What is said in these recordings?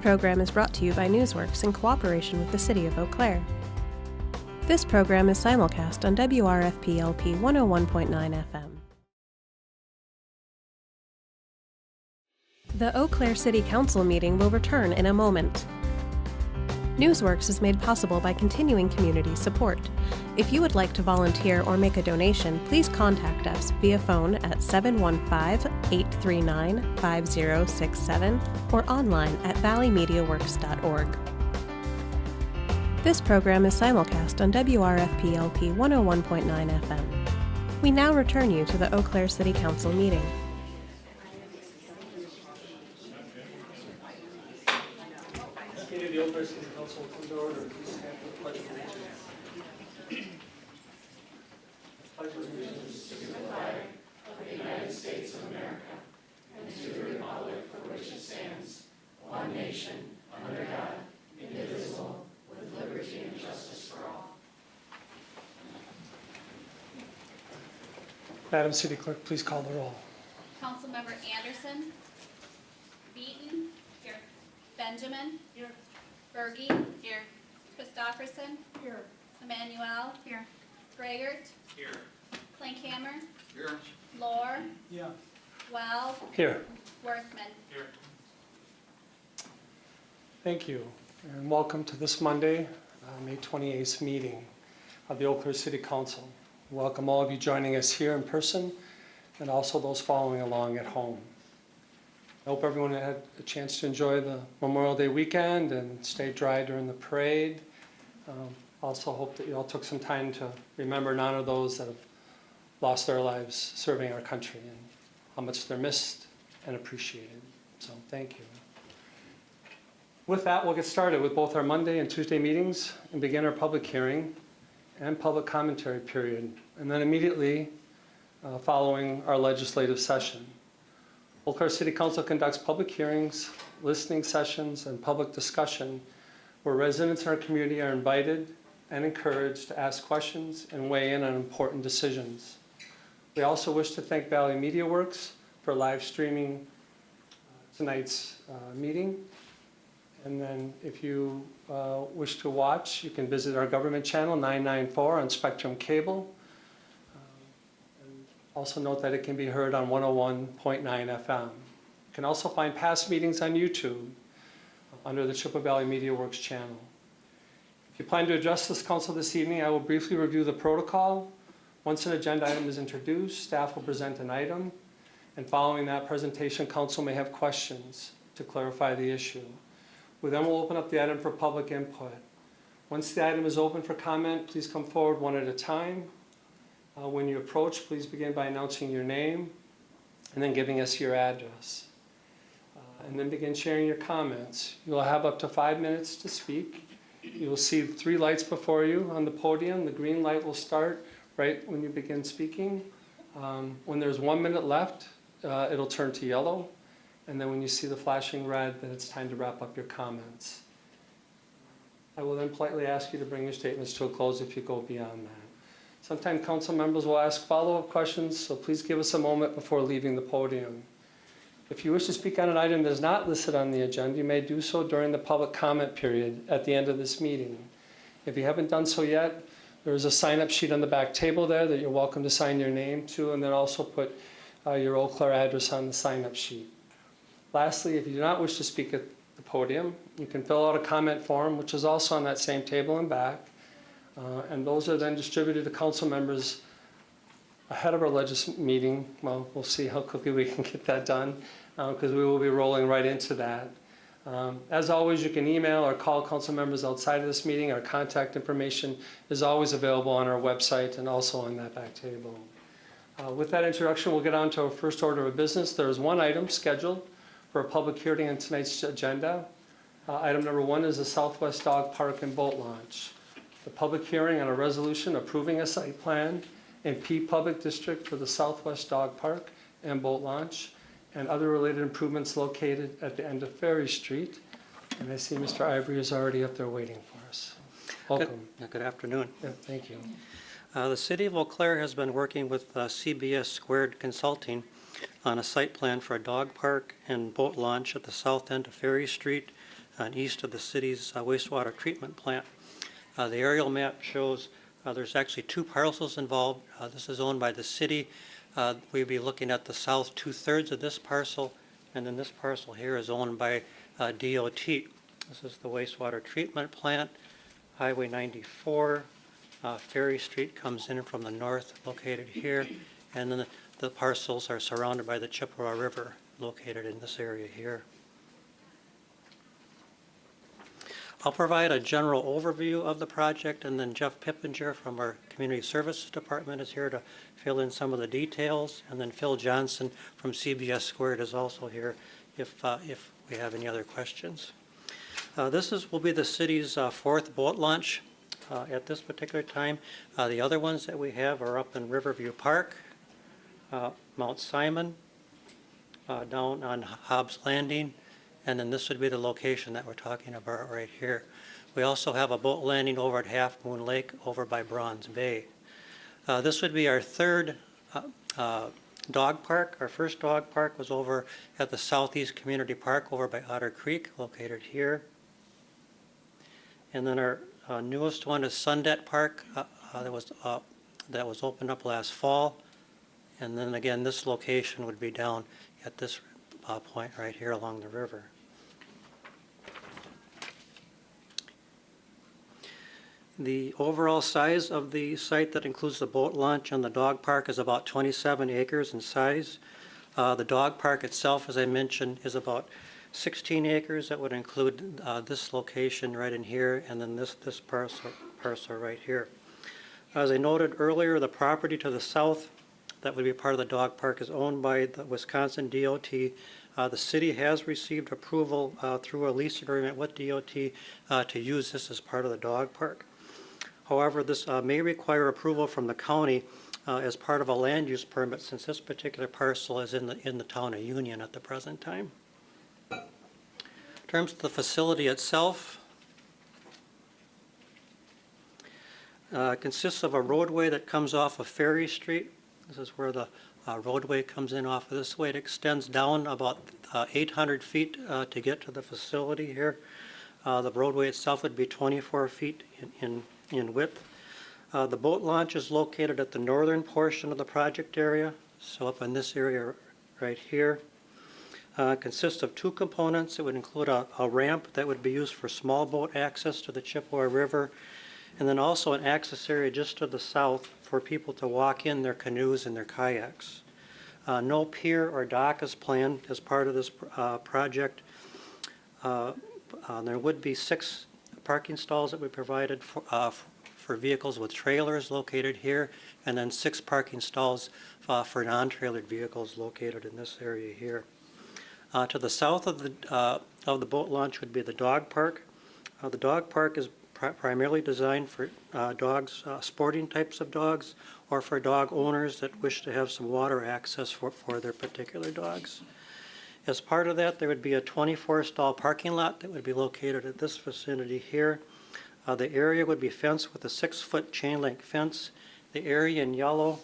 program is brought to you by Newsworks in cooperation with the City of Eau Claire. This program is simulcast on WRFP-LP 101.9 FM. The Eau Claire City Council meeting will return in a moment. Newsworks is made possible by continuing community support. If you would like to volunteer or make a donation, please contact us via phone at 715-839-5067 or online at valleymediaworks.org. This program is simulcast on WRFP-LP 101.9 FM. We now return you to the Eau Claire City Council meeting. The Eau Claire City Council will come to order. Please stand for the Pledge of Allegiance. Pledge of Allegiance to the flag of the United States of America and to the republic for which it stands, one nation, under God, indivisible, with liberty and justice for all. Madam City Clerk, please call the roll. Councilmember Anderson. Beaton. Here. Benjamin. Here. Berge. Here. Christofferson. Here. Emmanuel. Here. Gragert. Here. Plankhammer. Here. Lohr. Yeah. Well. Here. Worthman. Here. Thank you, and welcome to this Monday, May 28th meeting of the Eau Claire City Council. Welcome all of you joining us here in person and also those following along at home. I hope everyone had a chance to enjoy the Memorial Day weekend and stay dry during the parade. Also hope that you all took some time to remember and honor those that have lost their lives serving our country and how much they're missed and appreciated. So thank you. With that, we'll get started with both our Monday and Tuesday meetings and begin our public hearing and public commentary period, and then immediately following our legislative session. Eau Claire City Council conducts public hearings, listening sessions, and public discussion where residents in our community are invited and encouraged to ask questions and weigh in on important decisions. We also wish to thank Valley Media Works for live streaming tonight's meeting. And then if you wish to watch, you can visit our government channel 994 on Spectrum Cable. Also note that it can be heard on 101.9 FM. You can also find past meetings on YouTube under the Chippewa Valley Media Works channel. If you plan to address this council this evening, I will briefly review the protocol. Once an agenda item is introduced, staff will present an item, and following that presentation, council may have questions to clarify the issue. We then will open up the item for public input. Once the item is open for comment, please come forward one at a time. When you approach, please begin by announcing your name and then giving us your address. And then begin sharing your comments. You will have up to 5 minutes to speak. You will see 3 lights before you on the podium. The green light will start right when you begin speaking. When there's 1 minute left, it'll turn to yellow. And then when you see the flashing red, then it's time to wrap up your comments. I will then politely ask you to bring your statements to a close if you go beyond that. Sometimes council members will ask follow-up questions, so please give us a moment before leaving the podium. If you wish to speak on an item that is not listed on the agenda, you may do so during the public comment period at the end of this meeting. If you haven't done so yet, there is a sign-up sheet on the back table there that you're welcome to sign your name to, and then also put your Eau Claire address on the sign-up sheet. Lastly, if you do not wish to speak at the podium, you can fill out a comment form, which is also on that same table and back. And those are then distributed to council members ahead of our legislative meeting. Well, we'll see how quickly we can get that done because we will be rolling right into that. As always, you can email or call council members outside of this meeting. Our contact information is always available on our website and also on that back table. With that introduction, we'll get on to our first order of business. There is one item scheduled for a public hearing on tonight's agenda. Item number 1 is the Southwest Dog Park and Boat Launch. The public hearing on a resolution approving a site plan in P Public District for the Southwest Dog Park and Boat Launch and other related improvements located at the end of Ferry Street. And I see Mr. Ivory is already up there waiting for us. Welcome. Good afternoon. Yeah, thank you. The City of Eau Claire has been working with CBS Squared Consulting on a site plan for a dog park and boat launch at the south end of Ferry Street east of the city's wastewater treatment plant. The aerial map shows there's actually two parcels involved. This is owned by the city. We'd be looking at the south 2/3 of this parcel, and then this parcel here is owned by DOT. This is the wastewater treatment plant, Highway 94. Ferry Street comes in from the north, located here, and then the parcels are surrounded by the Chippewa River, located in this area here. I'll provide a general overview of the project, and then Jeff Pippinger from our Community Services Department is here to fill in some of the details, and then Phil Johnson from CBS Squared is also here if we have any other questions. This will be the city's fourth boat launch at this particular time. The other ones that we have are up in Riverview Park, Mount Simon, down on Hobbs Landing, and then this would be the location that we're talking about right here. We also have a boat landing over at Half Moon Lake over by Bronze Bay. This would be our third dog park. Our first dog park was over at the Southeast Community Park over by Otter Creek, located here. And then our newest one is Sundet Park that was opened up last fall. And then again, this location would be down at this point right here along the river. The overall size of the site that includes the boat launch and the dog park is about 27 acres in size. The dog park itself, as I mentioned, is about 16 acres. That would include this location right in here, and then this parcel right here. As I noted earlier, the property to the south that would be part of the dog park is owned by the Wisconsin DOT. The city has received approval through a lease agreement with DOT to use this as part of the dog park. However, this may require approval from the county as part of a land use permit, since this particular parcel is in the town of Union at the present time. In terms of the facility itself, it consists of a roadway that comes off of Ferry Street. This is where the roadway comes in off of this way. It extends down about 800 feet to get to the facility here. The roadway itself would be 24 feet in width. The boat launch is located at the northern portion of the project area, so up in this area right here. Consists of two components. It would include a ramp that would be used for small boat access to the Chippewa River, and then also an access area just to the south for people to walk in their canoes and their kayaks. No pier or dock is planned as part of this project. There would be 6 parking stalls that we provided for vehicles with trailers located here, and then 6 parking stalls for non-trailered vehicles located in this area here. To the south of the boat launch would be the dog park. The dog park is primarily designed for dogs, sporting types of dogs, or for dog owners that wish to have some water access for their particular dogs. As part of that, there would be a 24-stall parking lot that would be located at this vicinity here. The area would be fenced with a 6-foot chain link fence. The area in yellow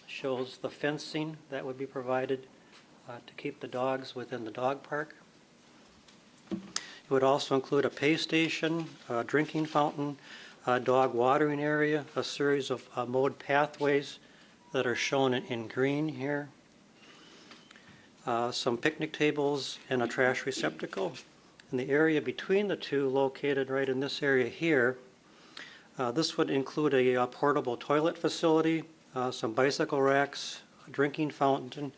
shows the fencing that would be provided to keep the dogs within the dog park. It would also include a pay station, a drinking fountain, a dog watering area, a series of mowed pathways that are shown in green here, some picnic tables, and a trash receptacle. In the area between the two, located right in this area here, this would include a portable toilet facility, some bicycle racks, a drinking fountain,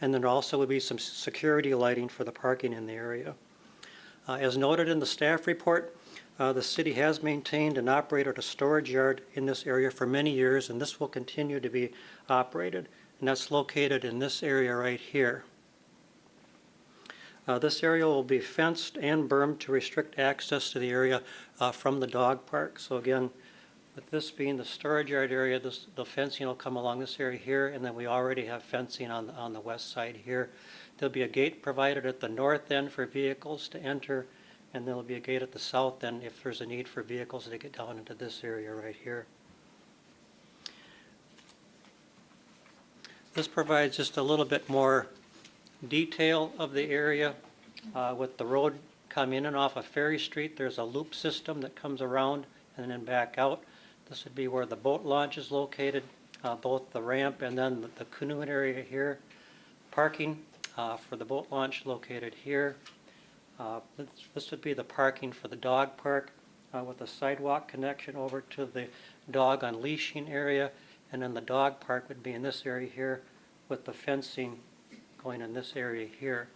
and there also would be some security lighting for the parking in the area. As noted in the staff report, the city has maintained and operated a storage yard in this area for many years, and this will continue to be operated, and that's located in this area right here. This area will be fenced and bermed to restrict access to the area from the dog park. So again, with this being the storage yard area, the fencing will come along this area here, and then we already have fencing on the west side here. There'll be a gate provided at the north end for vehicles to enter, and there'll be a gate at the south end if there's a need for vehicles to get down into this area right here. This provides just a little bit more detail of the area with the road come in and off of Ferry Street, there's a loop system that comes around and then back out. This would be where the boat launch is located, both the ramp and then the canoeing area here. Parking for the boat launch located here. This would be the parking for the dog park with a sidewalk connection over to the dog unleashing area. And then the dog park would be in this area here with the fencing going in this area here.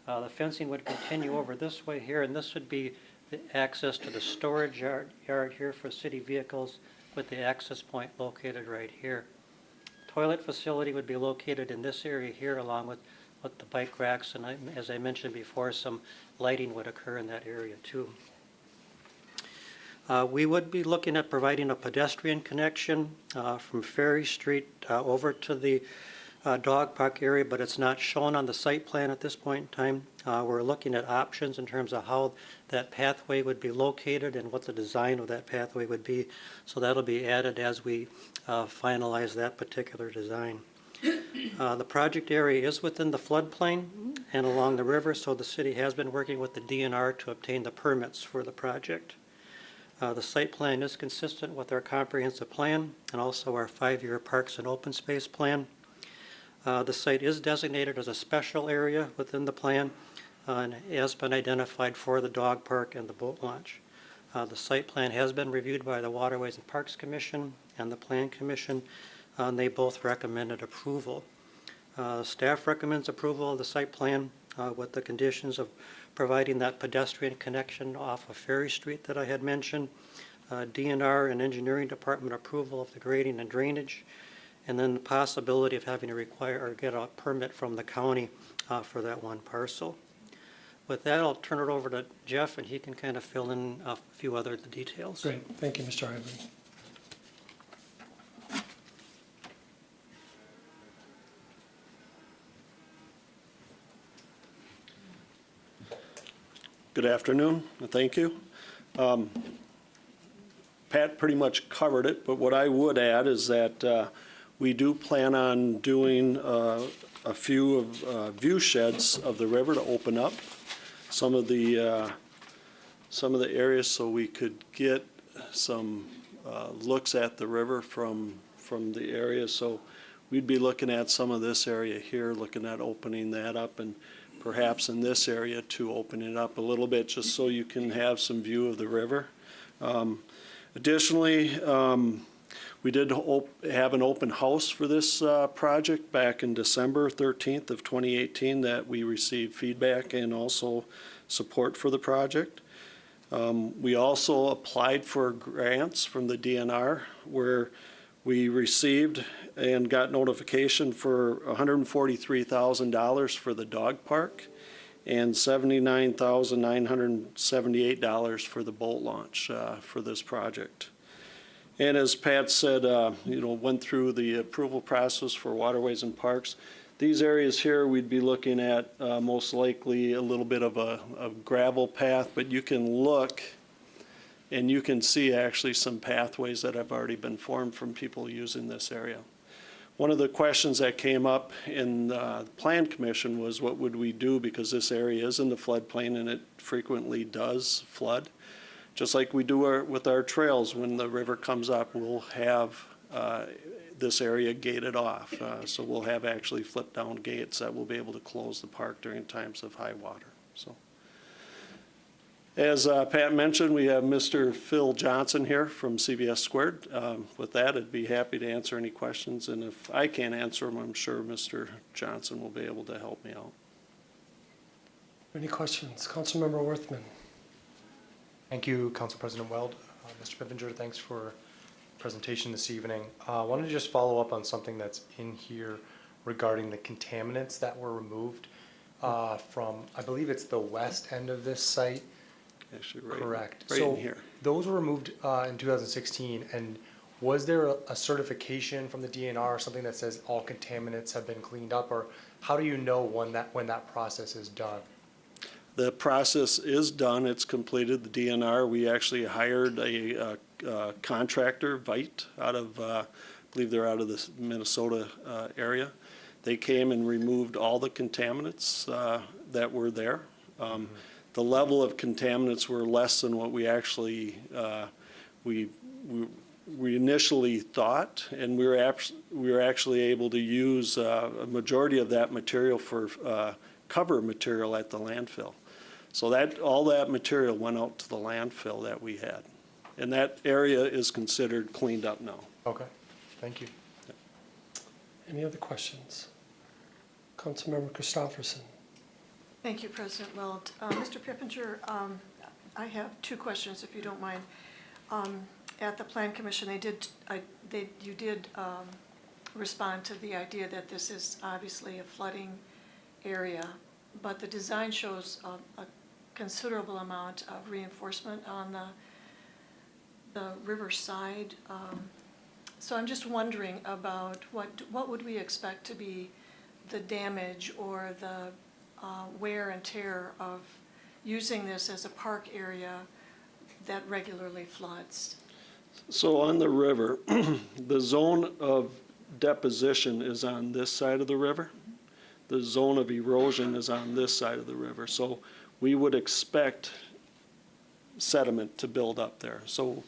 The fencing would continue over this way here, and this would be the access to the storage yard here for city vehicles with the access point located right here. Toilet facility would be located in this area here along with the bike racks, and as I mentioned before, some lighting would occur in that area too. We would be looking at providing a pedestrian connection from Ferry Street over to the dog park area, but it's not shown on the site plan at this point in time. We're looking at options in terms of how that pathway would be located and what the design of that pathway would be. So that'll be added as we finalize that particular design. The project area is within the floodplain and along the river, so the city has been working with the DNR to obtain the permits for the project. The site plan is consistent with our comprehensive plan and also our 5-year parks and open space plan. The site is designated as a special area within the plan and has been identified for the dog park and the boat launch. The site plan has been reviewed by the Waterways and Parks Commission and the Plan Commission, and they both recommended approval. Staff recommends approval of the site plan with the conditions of providing that pedestrian connection off of Ferry Street that I had mentioned, DNR and Engineering Department approval of the grading and drainage, and then the possibility of having to require or get a permit from the county for that one parcel. With that, I'll turn it over to Jeff, and he can kind of fill in a few other details. Great, thank you, Mr. Ivey. Good afternoon, and thank you. Pat pretty much covered it, but what I would add is that we do plan on doing a few of view sheds of the river to open up some of the areas so we could get some looks at the river from the area. So we'd be looking at some of this area here, looking at opening that up, and perhaps in this area to open it up a little bit just so you can have some view of the river. Additionally, we did have an open house for this project back in December 13th of 2018 that we received feedback and also support for the project. We also applied for grants from the DNR where we received and got notification for $143,000 for the dog park and $79,978 for the boat launch for this project. And as Pat said, went through the approval process for Waterways and Parks. These areas here, we'd be looking at most likely a little bit of a gravel path, but you can look and you can see actually some pathways that have already been formed from people using this area. One of the questions that came up in the Plan Commission was what would we do because this area is in the floodplain and it frequently does flood. Just like we do with our trails, when the river comes up, we'll have this area gated off. So we'll have actually flip down gates that will be able to close the park during times of high water. So, as Pat mentioned, we have Mr. Phil Johnson here from CBS Squared. With that, I'd be happy to answer any questions, and if I can't answer them, I'm sure Mr. Johnson will be able to help me out. Any questions? Councilmember Worthman. Thank you, Council President Weld. Mr. Pippinger, thanks for the presentation this evening. I wanted to just follow up on something that's in here regarding the contaminants that were removed from, I believe it's the west end of this site. Actually, Correct. Right So in here. those were removed in 2016, and was there a certification from the DNR or something that says all contaminants have been cleaned up, or how do you know when that process is done? The process is done. It's completed. The DNR, we actually hired a contractor, Vite, out of, I believe they're out of the Minnesota area. They came and removed all the contaminants that were there. the level of contaminants were less than what we actually, we initially thought, and we were actually able to use a majority of that material for cover material at the landfill. So all that material went out to the landfill that we had. And that area is considered cleaned up now. Okay, thank you. Any other questions? Councilmember Christopherson. Thank you, President Weld. Mr. Pippinger, I have two questions, if you don't mind. At the Plan Commission, you did respond to the idea that this is obviously a flooding area, but the design shows a considerable amount of reinforcement on the river side. So I'm just wondering about what would we expect to be the damage or the wear and tear of using this as a park area that regularly floods? So on the river, the zone of deposition is on this side of the river. The zone of erosion is on this side of the river. So we would expect sediment to build up there. So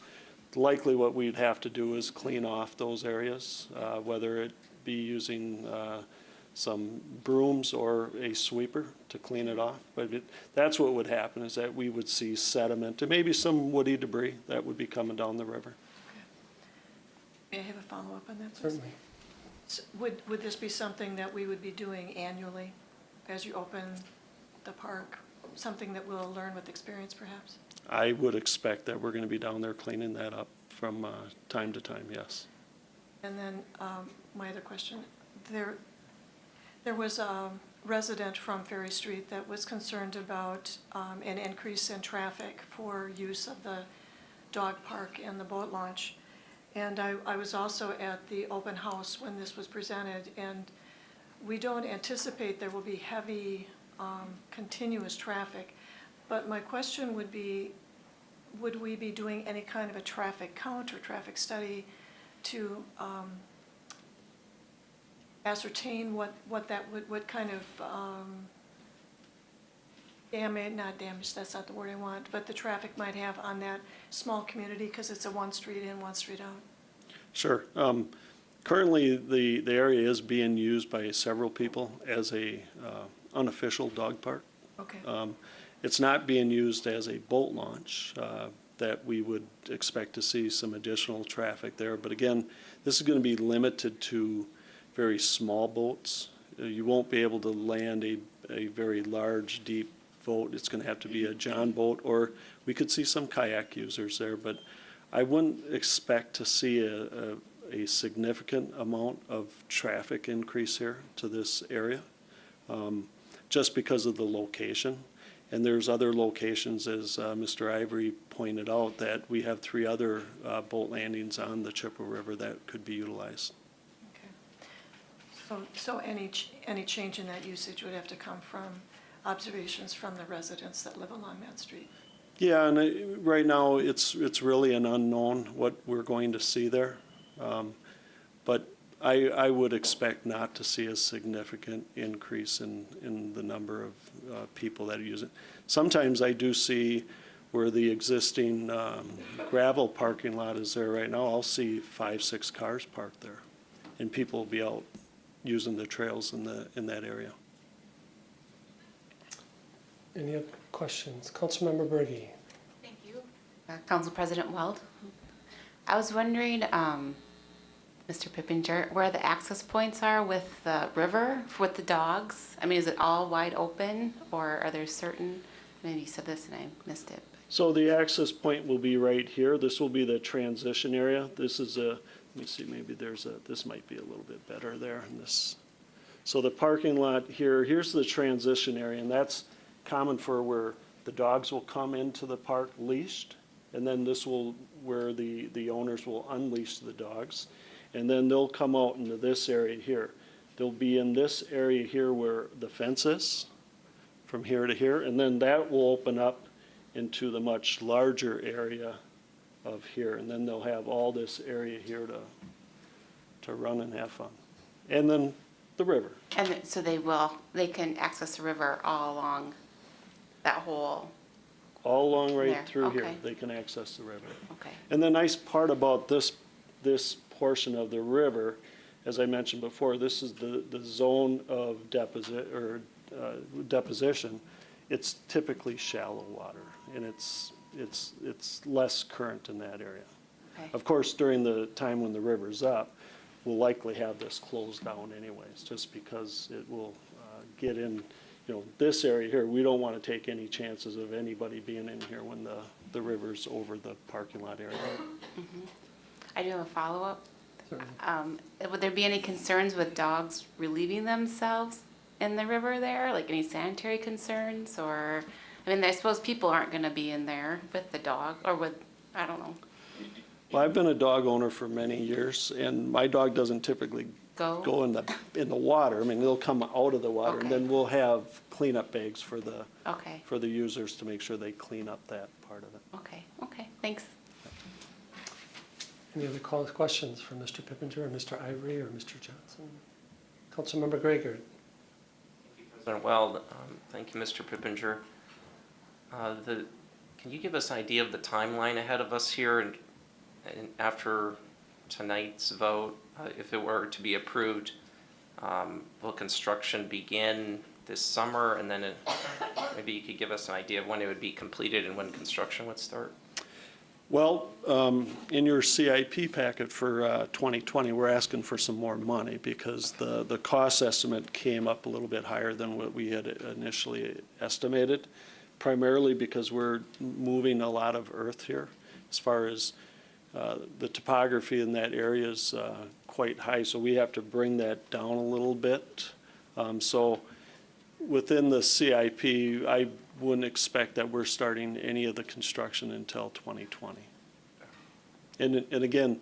likely what we'd have to do is clean off those areas, whether it be using some brooms or a sweeper to clean it off. But that's what would happen, is that we would see sediment and maybe some woody debris that would be coming down the river. May I have a follow-up on that, please? Certainly. So would this be something that we would be doing annually as you open the park? Something that we'll learn with experience, perhaps? I would expect that we're going to be down there cleaning that up from time to time, yes. And then my other question, there was a resident from Ferry Street that was concerned about an increase in traffic for use of the dog park and the boat launch. And I was also at the open house when this was presented, and we don't anticipate there will be heavy continuous traffic. But my question would be, would we be doing any kind of a traffic count or traffic study to ascertain what kind of not damage, that's not the word I want, but the traffic might have on that small community, because it's a one street in, one street out? Sure. Currently, the area is being used by several people as a unofficial dog park. Okay. It's not being used as a boat launch that we would expect to see some additional traffic there. But again, this is going to be limited to very small boats. You won't be able to land a very large, deep boat. It's going to have to be a John boat, or we could see some kayak users there. But I wouldn't expect to see a significant amount of traffic increase here to this area, just because of the location. And there's other locations, as Mr. Ivory pointed out, that we have 3 other boat landings on the Chippewa River that could be utilized. Okay. So any change in that usage would have to come from observations from the residents that live along that street? Yeah, and right now it's really an unknown what we're going to see there. But I would expect not to see a significant increase in the number of people that use it. Sometimes I do see where the existing gravel parking lot is there right now, I'll see 5, 6 cars parked there, and people will be out using the trails in that area. Any other questions? Councilmember Berge. Thank you. Council President Weld. I was wondering, Mr. Pippinger, where the access points are with the river, with the dogs. I mean, is it all wide open, or are there certain, maybe you said this and I missed it. So the access point will be right here. This will be the transition area. This is let me see, maybe this might be a little bit better there in this. So the parking lot here's the transition area, and that's common for where the dogs will come into the park leashed, and then this will, where the owners will unleash the dogs, and then they'll come out into this area here. They'll be in this area here where the fence is, from here to here, and then that will open up into the much larger area of here, and then they'll have all this area here to run and have fun. And then the river. And so they can access the river all along that whole all along right There, through here, okay. they can access the river. Okay. And the nice part about this portion of the river, as I mentioned before, this is the zone of deposition. It's typically shallow water, and it's less current in that area. Okay. Of course, during the time when the river's up, we'll likely have this closed down anyways, just because it will get in, this area here, we don't want to take any chances of anybody being in here when the river's over the parking lot area. I do have a follow-up. Certainly. Would there be any concerns with dogs relieving themselves in the river there? Like any sanitary concerns or, I mean, I suppose people aren't gonna be in there with the dog or with, I don't know, Well, I've been a dog owner for many years, and my dog doesn't typically go in the water. I mean, they'll come out of the water, and Okay. then we'll have cleanup bags for Okay, the users to make sure they clean up that part of it. okay, thanks. Any other questions for Mr. Pippinger or Mr. Ivory or Mr. Johnson? Councilmember Gregor. President Weld, thank you, Mr. Pippinger. Can you give us an idea of the timeline ahead of us here and after tonight's vote? If it were to be approved, will construction begin this summer? And then maybe you could give us an idea of when it would be completed and when construction would start? Well, in your CIP packet for 2020, we're asking for some more money because the cost estimate came up a little bit higher than what we had initially estimated, primarily because we're moving a lot of earth here. As far as the topography in that area is quite high, so we have to bring that down a little bit. So within the CIP, I wouldn't expect that we're starting any of the construction until 2020. And again,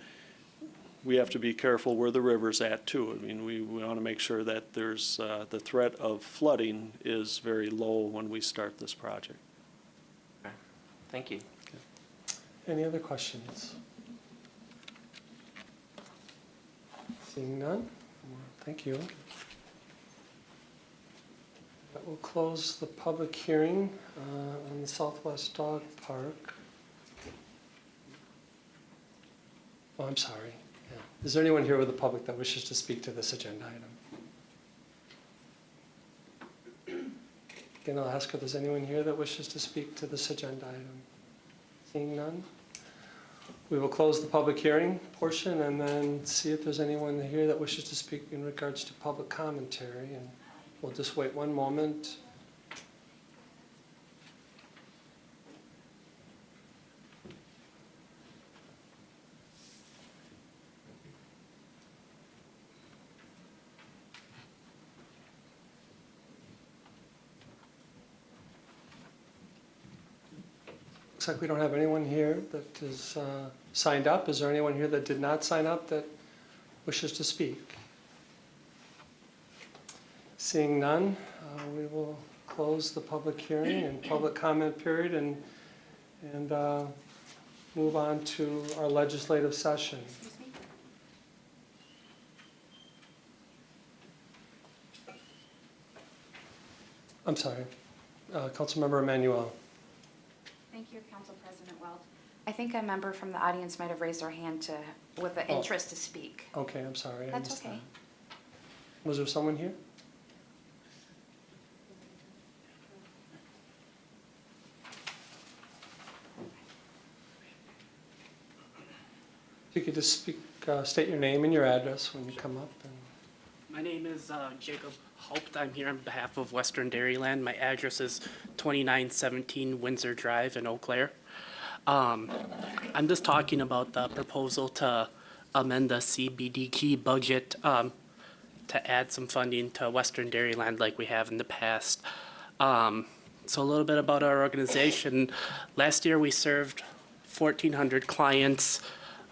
we have to be careful where the river's at too. I mean, we want to make sure that there's the threat of flooding is very low when we start this project. Okay. Thank you. Any other questions? Seeing none? Thank you. That will close the public hearing on the Southwest Dog Park. Oh, I'm sorry. Yeah. Is there anyone here with the public that wishes to speak to this agenda item? Again, I'll ask if there's anyone here that wishes to speak to this agenda item. Seeing none? We will close the public hearing portion and then see if there's anyone here that wishes to speak in regards to public commentary. And we'll just wait one moment. Looks like we don't have anyone here that is signed up. Is there anyone here that did not sign up that wishes to speak? Seeing none, we will close the public hearing and public comment period and move on to our legislative session. I'm sorry, Councilmember Emanuel. Thank you, Council President Weld. I think a member from the audience might have raised their hand with an Oh. interest to speak. Okay, I'm sorry. I That's missed okay. that. Was there someone here? If you could just speak, state your name and your address when you come up. My name is Jacob Haupt. I'm here on behalf of Western Dairyland. My address is 2917 Windsor Drive in Eau Claire. I'm just talking about the proposal to amend the CBDG budget to add some funding to Western Dairyland like we have in the past. So a little bit about our organization. Last year we served 1,400 clients.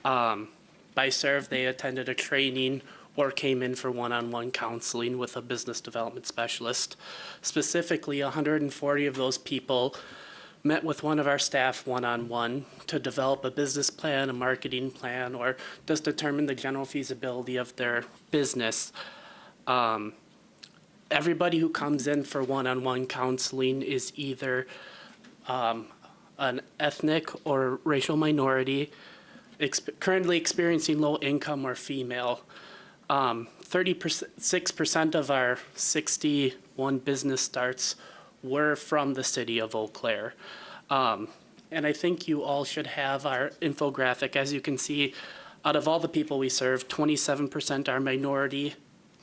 By serve, they attended a training or came in for one-on-one counseling with a business development specialist. Specifically, 140 of those people met with one of our staff one-on-one to develop a business plan, a marketing plan, or just determine the general feasibility of their business. Everybody who comes in for one-on-one counseling is either an ethnic or racial minority, currently experiencing low income, or female. 36% of our 61 business starts were from the city of Eau Claire. And I think you all should have our infographic. As you can see, out of all the people we serve, 27% are minority,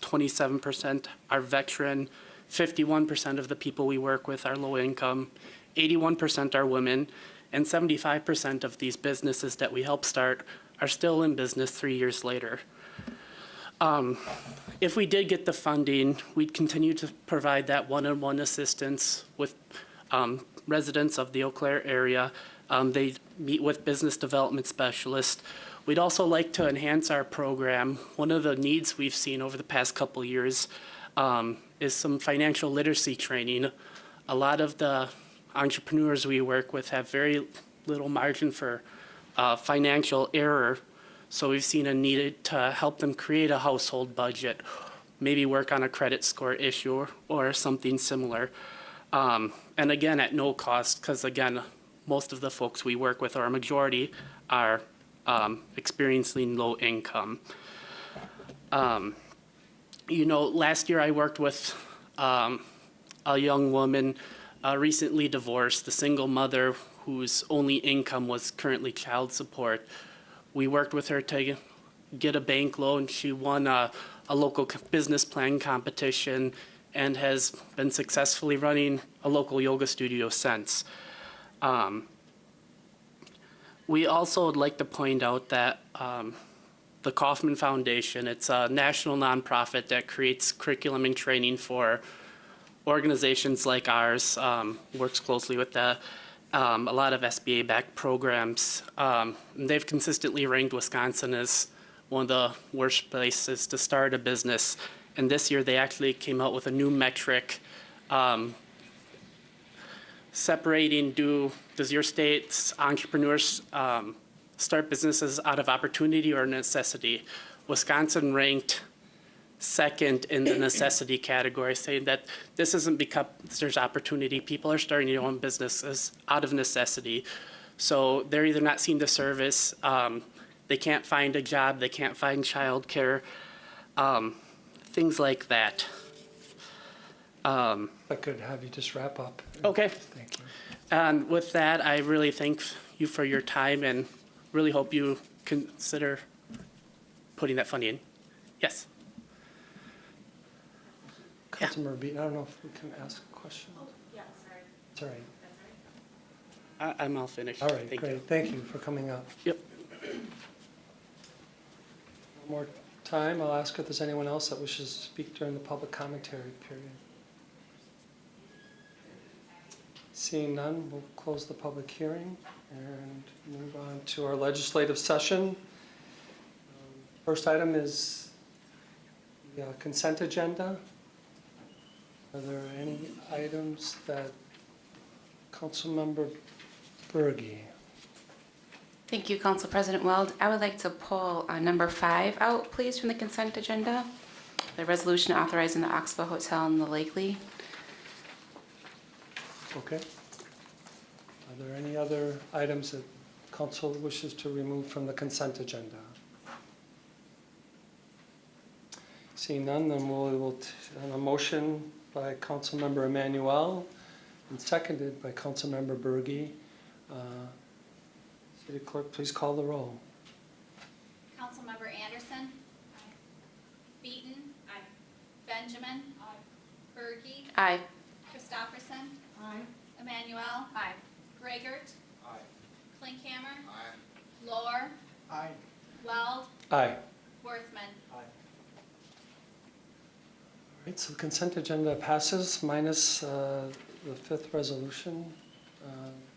27% are veteran, 51% of the people we work with are low income, 81% are women, and 75% of these businesses that we help start are still in business 3 years later. If we did get the funding, we'd continue to provide that one-on-one assistance with residents of the Eau Claire area. They meet with business development specialists. We'd also like to enhance our program. One of the needs we've seen over the past couple years is some financial literacy training. A lot of the entrepreneurs we work with have very little margin for financial error. So we've seen a need to help them create a household budget, maybe work on a credit score issue or something similar. And again, at no cost, because again, most of the folks we work with, or a majority, are experiencing low income. You know, last year I worked with a young woman, recently divorced, a single mother whose only income was currently child support. We worked with her to get a bank loan. She won a local business plan competition and has been successfully running a local yoga studio since. We also would like to point out that the Kauffman Foundation, it's a national nonprofit that creates curriculum and training for organizations like ours, works closely with a lot of SBA-backed programs. They've consistently ranked Wisconsin as one of the worst places to start a business. And this year they actually came out with a new metric separating, does your state's entrepreneurs start businesses out of opportunity or necessity? Wisconsin ranked second in the necessity category, saying that this isn't because there's opportunity. People are starting their own businesses out of necessity. So they're either not seeing the service, they can't find a job, they can't find childcare, things like that. If I could have you just wrap up. Okay. Thank you. And with that, I really thank you for your time and really hope you consider putting that funding in. Yes. Councilmember Beaton, I don't know if we can ask a question. Oh, yeah, sorry. It's all right. That's I'm all finished. All right, Thank great. you. Thank you for coming up. Yep. One more time, I'll ask if there's anyone else that wishes to speak during the public commentary period. Seeing none, we'll close the public hearing and move on to our legislative session. First item is the consent agenda. Are there any items that Councilmember Berge? Thank you, Council President Weld. I would like to pull number 5 out, please, from the consent agenda. The resolution authorizing the Oxbow Hotel in the Lakely. Okay. Are there any other items that council wishes to remove from the consent agenda? Seeing none, then we will have a motion by Councilmember Emmanuel and seconded by Councilmember Berge. City Clerk, please call the roll. Councilmember Anderson. Beaton. Benjamin. Berge. Aye. Christopherson. Aye. Emmanuel. Gregert. Klinkhammer. Lohr. Weld. Aye. Worthman. All right, so the consent agenda passes minus the 5th resolution.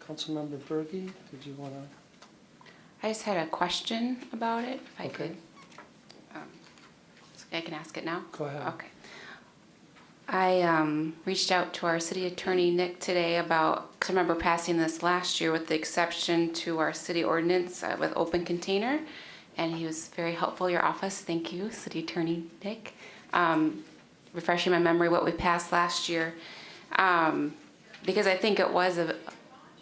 Councilmember Berge, did you want to? I just had a question about it, if I Okay. could. I can ask it now? Go ahead. Okay. I reached out to our city attorney, Nick, today about, because I remember passing this last year with the exception to our city ordinance with open container, and he was very helpful, your office. Thank you, city attorney Nick. Refreshing my memory what we passed last year, because I think it was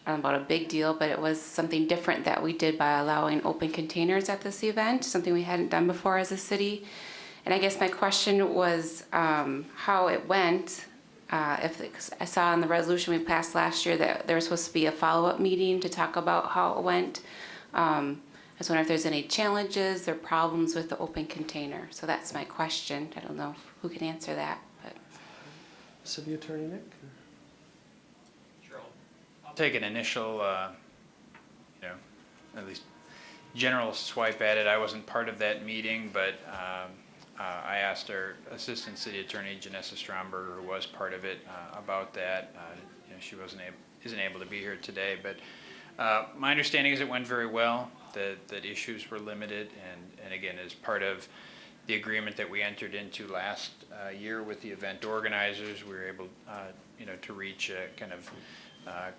about a big deal, but it was something different that we did by allowing open containers at this event, something we hadn't done before as a city. And I guess my question was how it went. Cause I saw in the resolution we passed last year that there was supposed to be a follow-up meeting to talk about how it went. I was wondering if there's any challenges or problems with the open container. So that's my question. I don't know who can answer that, but. City Attorney Nick? I'll take an initial, at least general swipe at it. I wasn't part of that meeting, but I asked our Assistant City Attorney, Janessa Stromberger, who was part of it, about that. She isn't able to be here today, but my understanding is it went very well. That issues were limited, and again, as part of the agreement that we entered into last year with the event organizers, we were able, to reach a kind of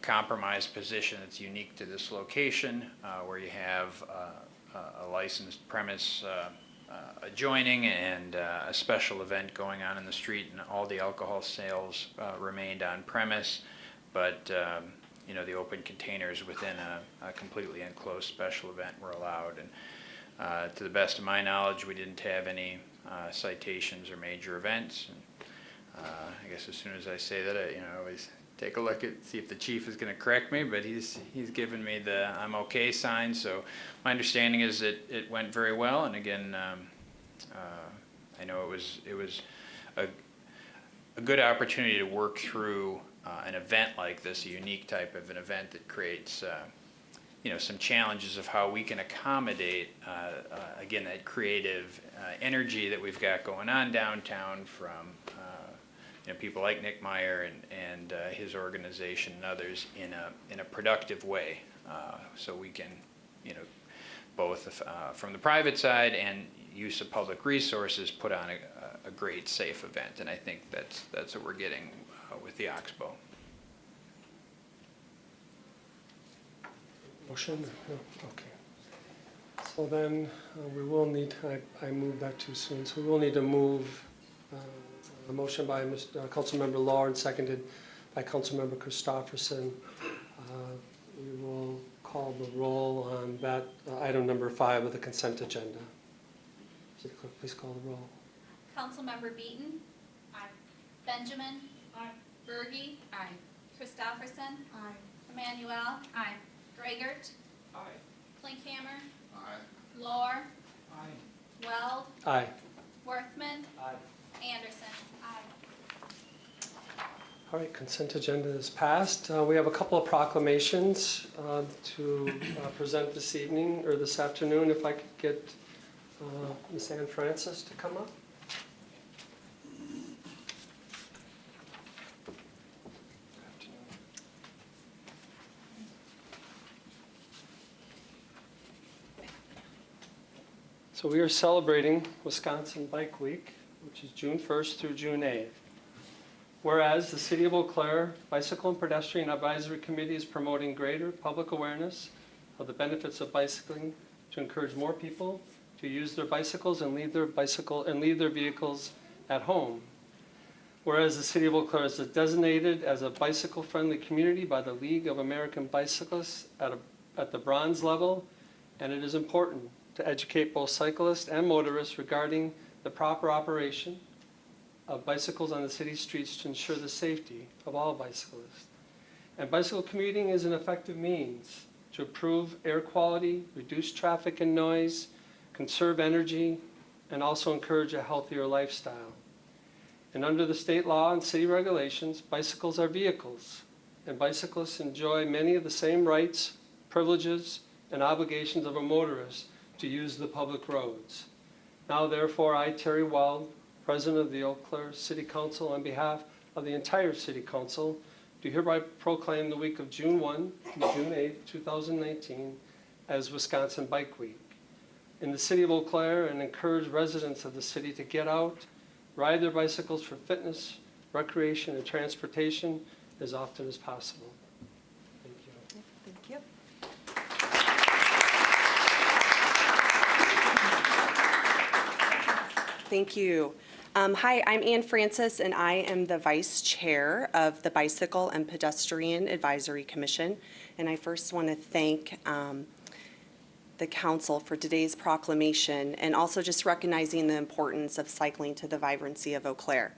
compromise position that's unique to this location, where you have a licensed premise adjoining and a special event going on in the street, and all the alcohol sales remained on premise, but the open containers within a completely enclosed special event were allowed. And to the best of my knowledge, we didn't have any citations or major events. And, I guess as soon as I say that, I always take a look at, see if the chief is going to correct me, but he's given me the I'm okay sign. So my understanding is that it went very well. And again, I know it was a good opportunity to work through an event like this, a unique type of an event that creates some challenges of how we can accommodate again that creative energy that we've got going on downtown from people like Nick Meyer and his organization and others in a productive way, so we can both from the private side and use of public resources put on a great safe event. And I think that's what we're getting with the Oxbow. Motion? No? Okay. So then we will need, I moved that too soon, so we will need to move a motion by Councilmember Lahr and seconded by Councilmember Christopherson. We will call the roll on that item number 5 of the consent agenda. City Clerk, please call the roll. Councilmember Beaton. Aye. Benjamin. Aye. Berge. Aye. Christopherson. Aye. Emmanuel. Aye. Greigert. Aye. Klinkhammer. Aye. Lohr. Aye. Weld. Aye. Worthman. Aye. Anderson. Aye. All right, consent agenda is passed. We have a couple of proclamations to present this evening or this afternoon. If I could get Ms. Ann Francis to come up. So we are celebrating Wisconsin Bike Week, which is June 1st through June 8th. Whereas the City of Eau Claire Bicycle and Pedestrian Advisory Committee is promoting greater public awareness of the benefits of bicycling to encourage more people to use their bicycles and leave their vehicles at home. Whereas the City of Eau Claire is designated as a bicycle-friendly community by the League of American Bicyclists at the bronze level, and it is important to educate both cyclists and motorists regarding the proper operation of bicycles on the city streets to ensure the safety of all bicyclists. And bicycle commuting is an effective means to improve air quality, reduce traffic and noise, conserve energy, and also encourage a healthier lifestyle. And under the state law and city regulations, bicycles are vehicles, and bicyclists enjoy many of the same rights, privileges, and obligations of a motorist to use the public roads. Now, therefore, I, Terry Weld, President of the Eau Claire City Council, on behalf of the entire City Council, do hereby proclaim the week of June 1 to June 8, 2019 as Wisconsin Bike Week in the City of Eau Claire, and encourage residents of the city to get out, ride their bicycles for fitness, recreation, and transportation as often as possible. Thank you. Thank you. Thank you. Hi, I'm Ann Francis, and I am the Vice Chair of the Bicycle and Pedestrian Advisory Commission. And I first want to thank the council for today's proclamation and also just recognizing the importance of cycling to the vibrancy of Eau Claire.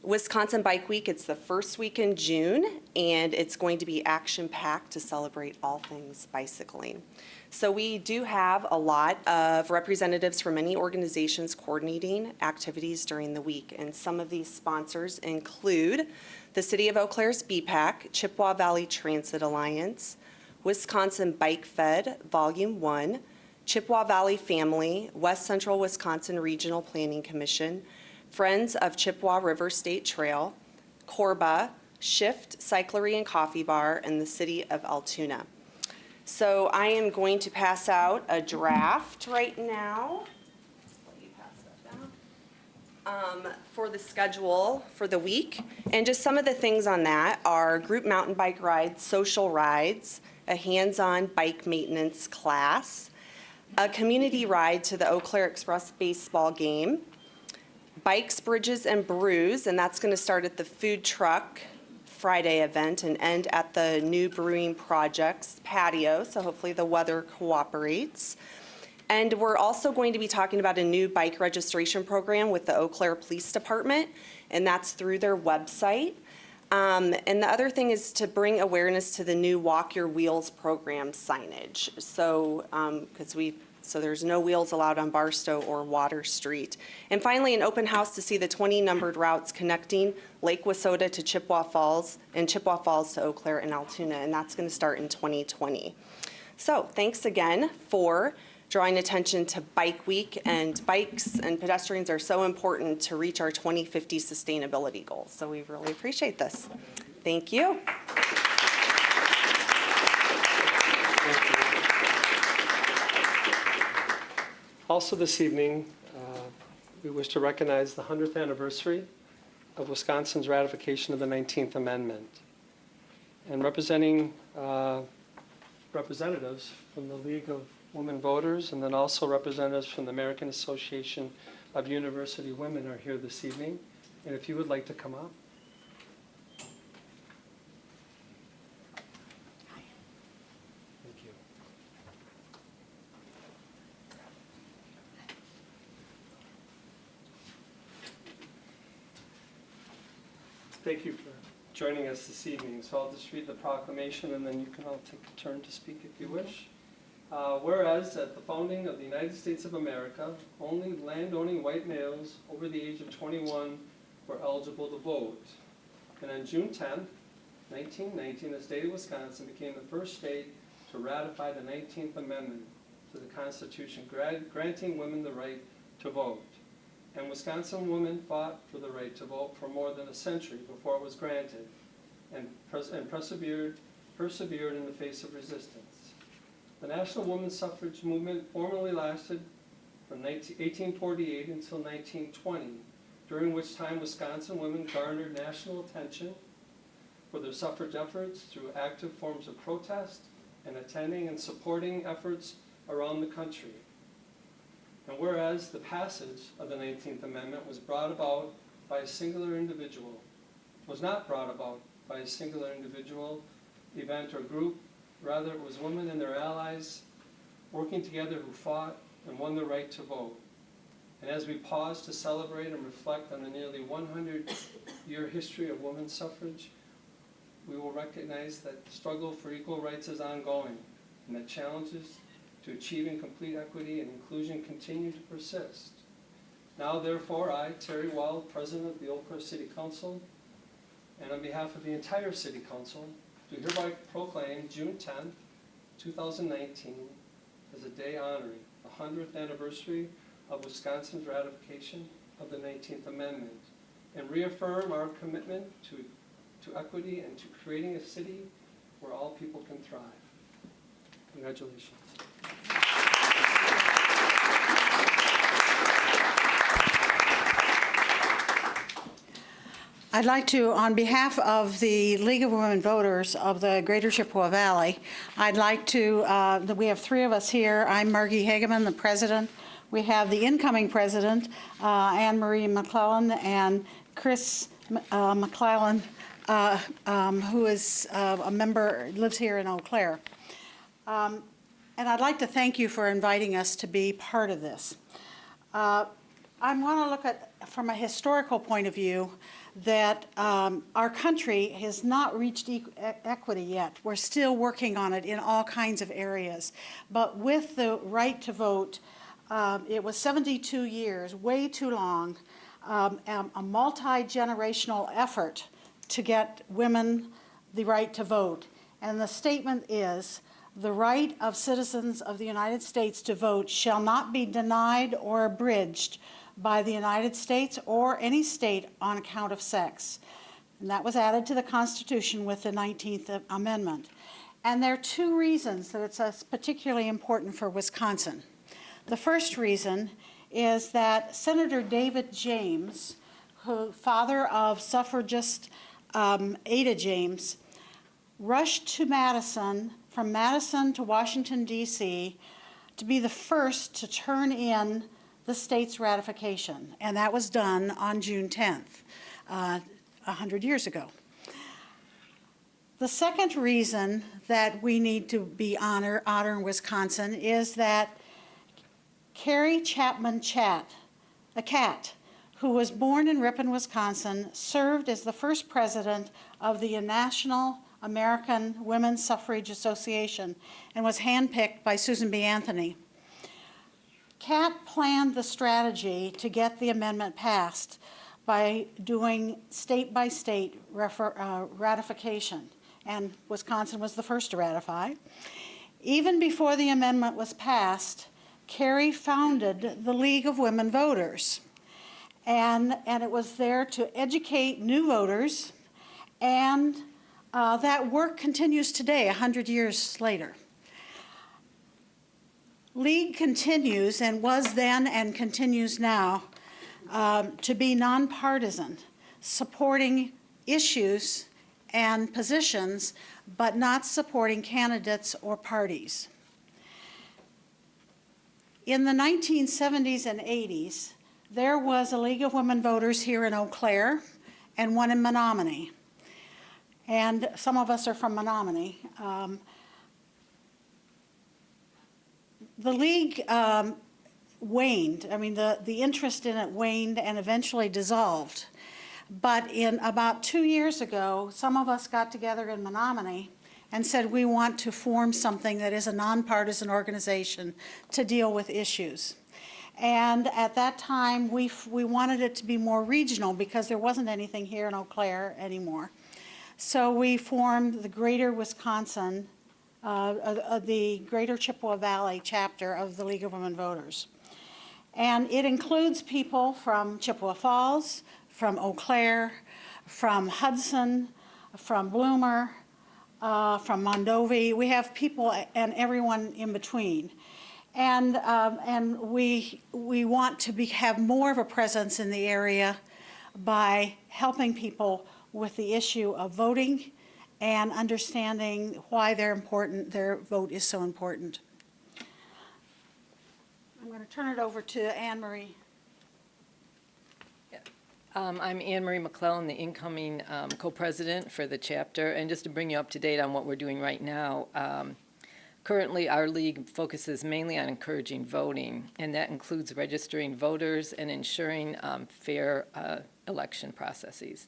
Wisconsin Bike Week, it's the first week in June, and it's going to be action-packed to celebrate all things bicycling. So we do have a lot of representatives from many organizations coordinating activities during the week, and some of these sponsors include the City of Eau Claire's BPAC, Chippewa Valley Transit Alliance, Wisconsin Bike Fed Volume 1, Chippewa Valley Family, West Central Wisconsin Regional Planning Commission, Friends of Chippewa River State Trail, Corba, Shift Cyclery and Coffee Bar, and the City of Altoona. So I am going to pass out a draft right now. Let you pass that down. For the schedule for the week. And just some of the things on that are group mountain bike rides, social rides, a hands-on bike maintenance class, a community ride to the Eau Claire Express baseball game, Bikes, Bridges, and Brews, and that's going to start at the food truck Friday event and end at the new Brewing Project's patio, so hopefully the weather cooperates. And we're also going to be talking about a new bike registration program with the Eau Claire Police Department, and that's through their website. And the other thing is to bring awareness to the new Walk Your Wheels program signage. So, so there's no wheels allowed on Barstow or Water Street. And finally, an open house to see the 20 numbered routes connecting Lake Wissota to Chippewa Falls and Chippewa Falls to Eau Claire and Altoona, and that's going to start in 2020. So thanks again for drawing attention to Bike Week, and bikes and pedestrians are so important to reach our 2050 sustainability goals. So we really appreciate this. Thank you. Also this evening, we wish to recognize the 100th anniversary of Wisconsin's ratification of the 19th Amendment. And representing representatives from the League of Women Voters, and then also representatives from the American Association of University Women are here this evening. And if you would like to come up. Thank you. Thank you for joining us this evening. So I'll just read the proclamation, and then you can all take a turn to speak if you wish. Whereas at the founding of the United States of America, only land-owning white males over the age of 21 were eligible to vote. And on June 10th, 1919, the state of Wisconsin became the first state to ratify the 19th Amendment to the Constitution, granting women the right to vote. And Wisconsin women fought for the right to vote for more than a century before it was granted, and persevered in the face of resistance. The National Women's Suffrage Movement formally lasted from 1848 until 1920, during which time Wisconsin women garnered national attention for their suffrage efforts through active forms of protest and attending and supporting efforts around the country. And whereas the passage of the 19th Amendment was brought about by a singular individual, was not brought about by a singular individual, event, or group, rather it was women and their allies working together who fought and won the right to vote. And as we pause to celebrate and reflect on the nearly 100-year history of women's suffrage, we will recognize that the struggle for equal rights is ongoing, and that challenges to achieving complete equity and inclusion continue to persist. Now, therefore, I, Terry Wild, President of the Eau Claire City Council, and on behalf of the entire City Council, do hereby proclaim June 10th, 2019 as a day honoring the 100th anniversary of Wisconsin's ratification of the 19th Amendment, and reaffirm our commitment to equity and to creating a city where all people can thrive. Congratulations. I'd like to, on behalf of the League of Women Voters of the Greater Chippewa Valley, I'd like to, we have three of us here. I'm Margie Hageman, the president. We have the incoming president, Anne Marie McClellan, and Chris McClellan, who is a member, lives here in Eau Claire. And I'd like to thank you for inviting us to be part of this. I want to look at, from a historical point of view, that our country has not reached equity yet. We're still working on it in all kinds of areas. But with the right to vote, it was 72 years, way too long, a multi-generational effort to get women the right to vote. And the statement is, the right of citizens of the United States to vote shall not be denied or abridged by the United States or any state on account of sex. And that was added to the Constitution with the 19th Amendment. And there are two reasons that it's particularly important for Wisconsin. The first reason is that Senator David James, father of suffragist Ada James, rushed to Madison, from Madison to Washington, D.C., to be the first to turn in the state's ratification, and that was done on June 10th, 100 years ago. The second reason that we need to be honoring Wisconsin is that Carrie Chapman Catt, who was born in Ripon, Wisconsin, served as the first president of the National American Women's Suffrage Association and was handpicked by Susan B. Anthony. Catt planned the strategy to get the amendment passed by doing state-by-state ratification, and Wisconsin was the first to ratify. Even before the amendment was passed, Carrie founded the League of Women Voters, and it was there to educate new voters, and that work continues today, 100 years later. League continues, and was then and continues now, to be nonpartisan, supporting issues and positions, but not supporting candidates or parties. In the 1970s and 80s, there was a League of Women Voters here in Eau Claire and one in Menominee. And some of us are from Menominee. The League waned. I mean, the interest in it waned and eventually dissolved. But in about 2 years ago, some of us got together in Menominee and said we want to form something that is a nonpartisan organization to deal with issues. And at that time, we wanted it to be more regional because there wasn't anything here in Eau Claire anymore. So we formed the Greater Wisconsin, the Greater Chippewa Valley chapter of the League of Women Voters. And it includes people from Chippewa Falls, from Eau Claire, from Hudson, from Bloomer, from Mondovi. We have people and everyone in between. And we want to have more of a presence in the area by helping people with the issue of voting and understanding why their vote is so important. I'm going to turn it over to Anne Marie. I'm Anne Marie McClellan, the incoming co-president for the chapter. And just to bring you up to date on what we're doing right now, currently our league focuses mainly on encouraging voting, and that includes registering voters and ensuring fair election processes.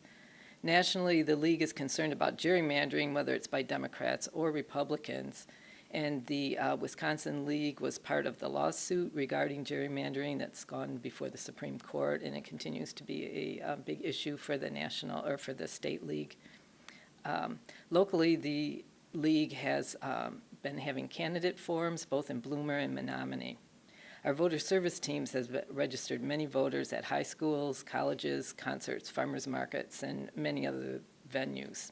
Nationally, the league is concerned about gerrymandering, whether it's by Democrats or Republicans. And the Wisconsin League was part of the lawsuit regarding gerrymandering that's gone before the Supreme Court, and it continues to be a big issue for the national or for the state league. Locally, the league has been having candidate forums both in Bloomer and Menominee. Our voter service teams has registered many voters at high schools, colleges, concerts, farmers markets, and many other venues.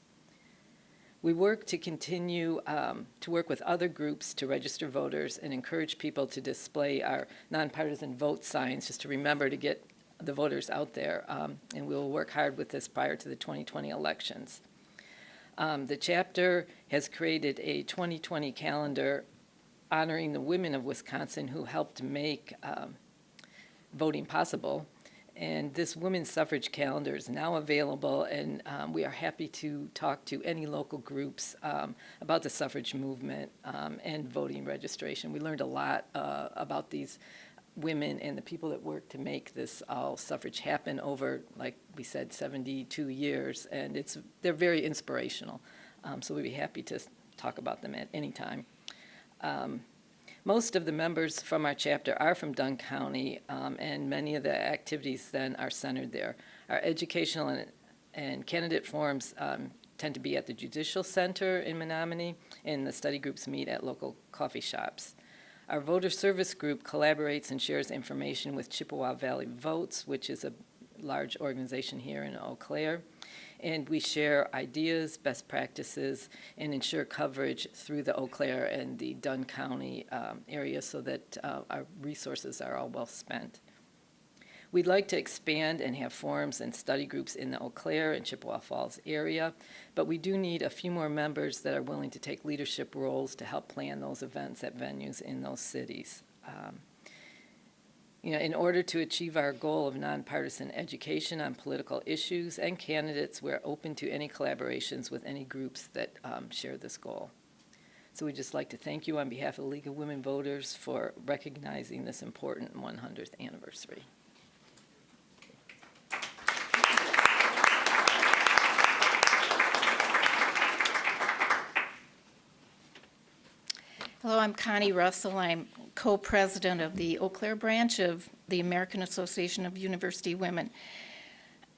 We work to continue to work with other groups to register voters and encourage people to display our nonpartisan vote signs, just to remember to get the voters out there. And we'll work hard with this prior to the 2020 elections. The chapter has created a 2020 calendar honoring the women of Wisconsin who helped make voting possible. And this women's suffrage calendar is now available, and we are happy to talk to any local groups about the suffrage movement and voting registration. We learned a lot about these women and the people that work to make this all suffrage happen over, like we said, 72 years, and they're very inspirational. So we'd be happy to talk about them at any time. Most of the members from our chapter are from Dunn County, and many of the activities then are centered there. Our educational and candidate forums tend to be at the Judicial Center in Menominee, and the study groups meet at local coffee shops. Our voter service group collaborates and shares information with Chippewa Valley Votes, which is a large organization here in Eau Claire. And we share ideas, best practices, and ensure coverage through the Eau Claire and the Dunn County area so that our resources are all well spent. We'd like to expand and have forums and study groups in the Eau Claire and Chippewa Falls area, but we do need a few more members that are willing to take leadership roles to help plan those events at venues in those cities. In order to achieve our goal of nonpartisan education on political issues and candidates, we're open to any collaborations with any groups that share this goal. So we'd just like to thank you on behalf of the League of Women Voters for recognizing this important 100th anniversary. Hello, I'm Connie Russell. I'm co-president of the Eau Claire branch of the American Association of University Women.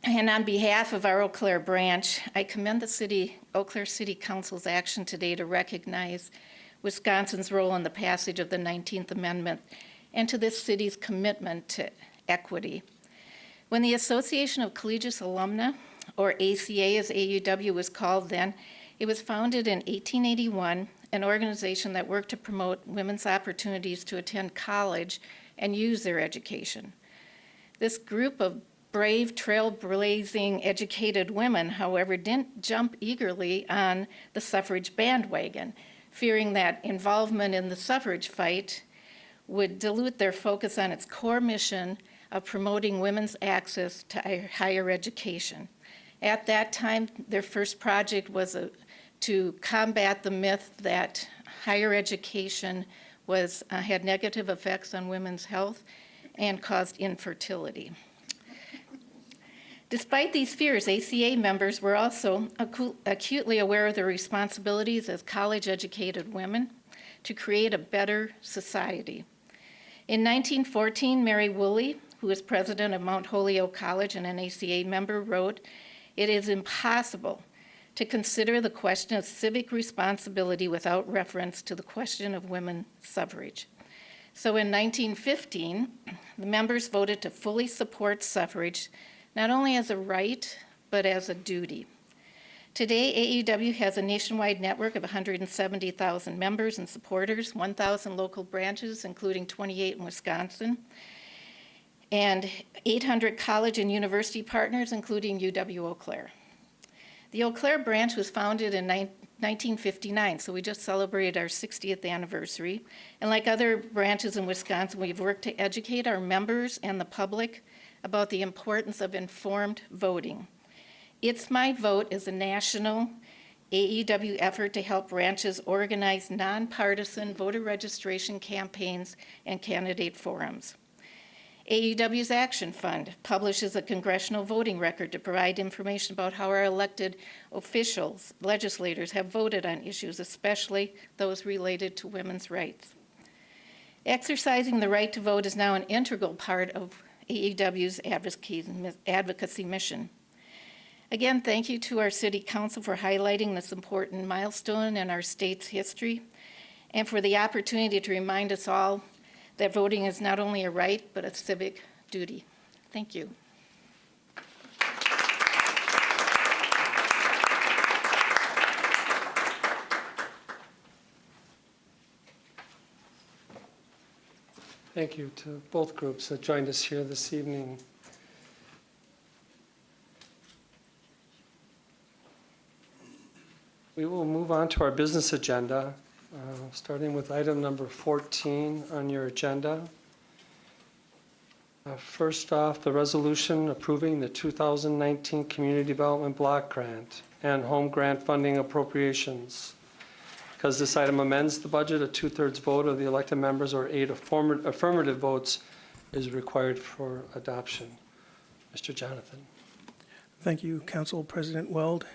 And on behalf of our Eau Claire branch, I commend the Eau Claire City Council's action today to recognize Wisconsin's role in the passage of the 19th Amendment and to this city's commitment to equity. When the Association of Collegiate Alumna, or ACA as AUW was called then, it was founded in 1881, an organization that worked to promote women's opportunities to attend college and use their education. This group of brave, trailblazing, educated women, however, didn't jump eagerly on the suffrage bandwagon, fearing that involvement in the suffrage fight would dilute their focus on its core mission of promoting women's access to higher education. At that time, their first project was to combat the myth that higher education had negative effects on women's health and caused infertility. Despite these fears, ACA members were also acutely aware of their responsibilities as college-educated women to create a better society. In 1914, Mary Woolley, who was president of Mount Holyoke College and an ACA member, wrote, "It is impossible to consider the question of civic responsibility without reference to the question of women's suffrage." So in 1915, the members voted to fully support suffrage, not only as a right, but as a duty. Today, AEW has a nationwide network of 170,000 members and supporters, 1,000 local branches, including 28 in Wisconsin, and 800 college and university partners, including UW-Eau Claire. The Eau Claire branch was founded in 1959, so we just celebrated our 60th anniversary. And like other branches in Wisconsin, we've worked to educate our members and the public about the importance of informed voting. It's My Vote is a national AEW effort to help branches organize nonpartisan voter registration campaigns and candidate forums. AEW's Action Fund publishes a congressional voting record to provide information about how our elected officials, legislators, have voted on issues, especially those related to women's rights. Exercising the right to vote is now an integral part of AEW's advocacy mission. Again, thank you to our City Council for highlighting this important milestone in our state's history and for the opportunity to remind us all that voting is not only a right, but a civic duty. Thank you. Thank you to both groups that joined us here this evening. We will move on to our business agenda, starting with item number 14 on your agenda. First off, the resolution approving the 2019 Community Development Block Grant and Home Grant Funding Appropriations. Because this item amends the budget, a 2/3 vote of the elected members or 8 affirmative votes is required for adoption. Mr. Jonathan. Thank you, Council President Weld.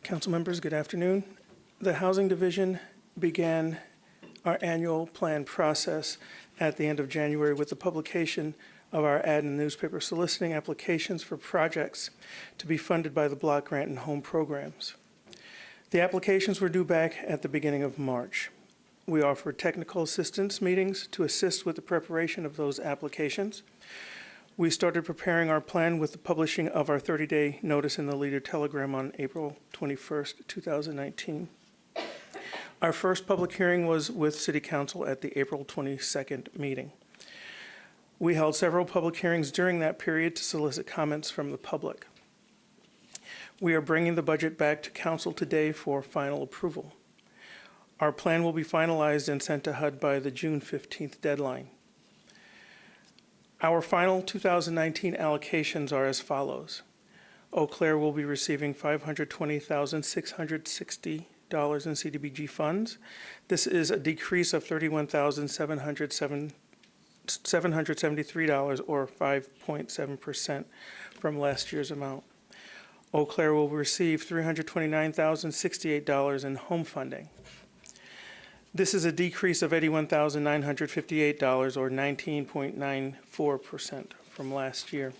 Council members, good afternoon. The Housing Division began our annual plan process at the end of January with the publication of our ad in the newspaper soliciting applications for projects to be funded by the block grant and home programs. The applications were due back at the beginning of March. We offered technical assistance meetings to assist with the preparation of those applications. We started preparing our plan with the publishing of our 30-day notice in the Leader Telegram on April 21st, 2019. Our first public hearing was with City Council at the April 22nd meeting. We held several public hearings during that period to solicit comments from the public. We are bringing the budget back to Council today for final approval. Our plan will be finalized and sent to HUD by the June 15th deadline. Our final 2019 allocations are as follows. Eau Claire will be receiving $520,660 in CDBG funds. This is a decrease of $31,773 or 5.7% from last year's amount. Eau Claire will receive $329,068 in home funding. This is a decrease of $81,958 or 19.94% from last year.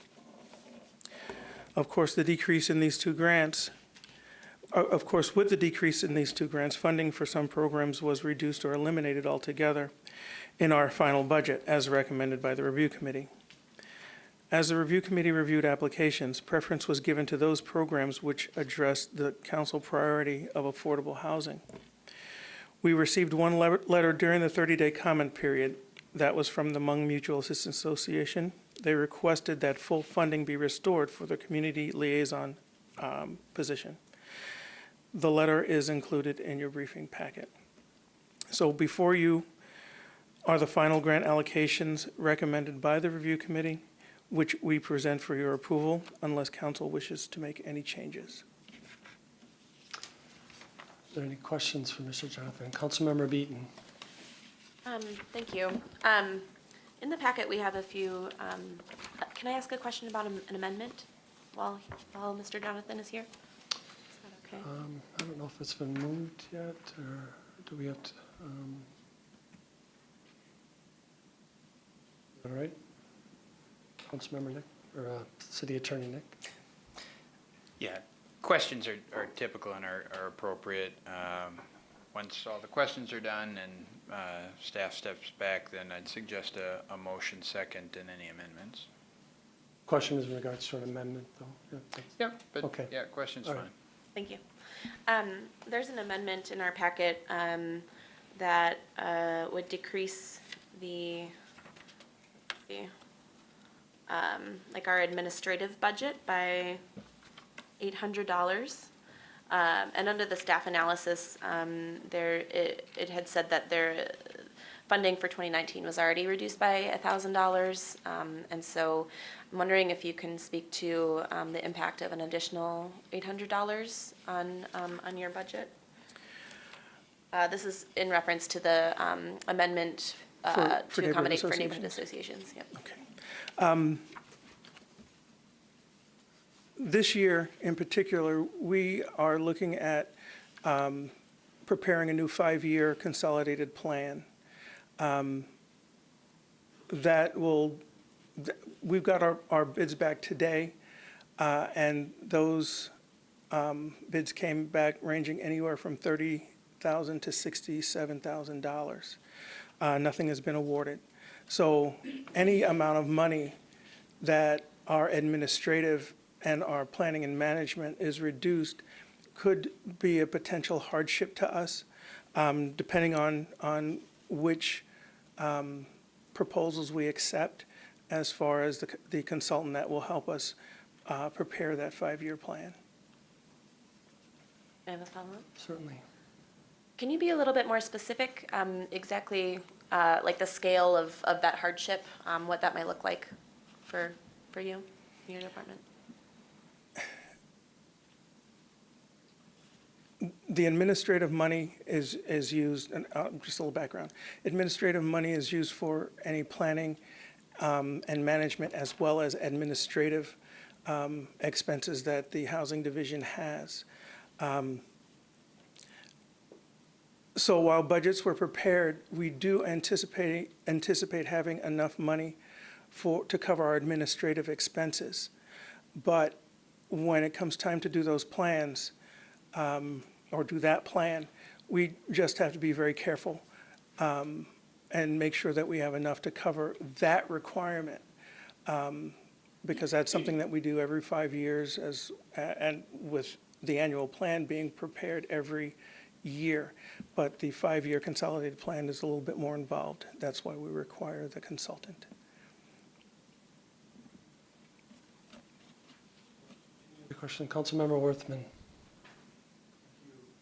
Of course, with the decrease in these two grants, funding for some programs was reduced or eliminated altogether in our final budget, as recommended by the Review Committee. As the Review Committee reviewed applications, preference was given to those programs which addressed the Council priority of affordable housing. We received one letter during the 30-day comment period. That was from the Hmong Mutual Assistance Association. They requested that full funding be restored for the community liaison position. The letter is included in your briefing packet. So before you are the final grant allocations recommended by the Review Committee, which we present for your approval unless Council wishes to make any changes. Are there any questions for Mr. Jonathan? Councilmember Beaton. Thank you. In the packet, we have a few, can I ask a question about an amendment while Mr. Jonathan is here? Is that okay? I don't know if it's been moved yet, or do we have to? All right. Councilmember Nick, or City Attorney Nick. Yeah, questions are typical and are appropriate. Once all the questions are done and staff steps back, then I'd suggest a motion second and any amendments. Question is in regards to an amendment, though. Yeah, but okay. Yeah, question's All fine. right. Thank you. There's an amendment in our packet that would decrease like our administrative budget by $800. And under the staff analysis, it had said that their funding for 2019 was already reduced by $1,000. And so I'm wondering if you can speak to the impact of an additional $800 on your budget. This is in reference to the amendment For to accommodate for neighborhood neighborhood associations. Yep. Okay. This year in particular, we are looking at preparing a new 5-year consolidated plan. We've got our bids back today, and those bids came back ranging anywhere from $30,000 to $67,000. Nothing has been awarded. So any amount of money that our administrative and our planning and management is reduced could be a potential hardship to us, depending on which proposals we accept as far as the consultant that will help us prepare that 5-year plan. I have a follow-up. Certainly. Can you be a little bit more specific exactly like the scale of that hardship, what that might look like for you, in your department? The administrative money is used, and just a little background. Administrative money is used for any planning and management, as well as administrative expenses that the Housing Division has. So while budgets were prepared, we do anticipate having enough money to cover our administrative expenses. But when it comes time to do those plans, or do that plan, we just have to be very careful and make sure that we have enough to cover that requirement. Because that's something that we do every 5 years, and with the annual plan being prepared every year. But the 5-year consolidated plan is a little bit more involved. That's why we require the consultant. Any question, Councilmember Worthman?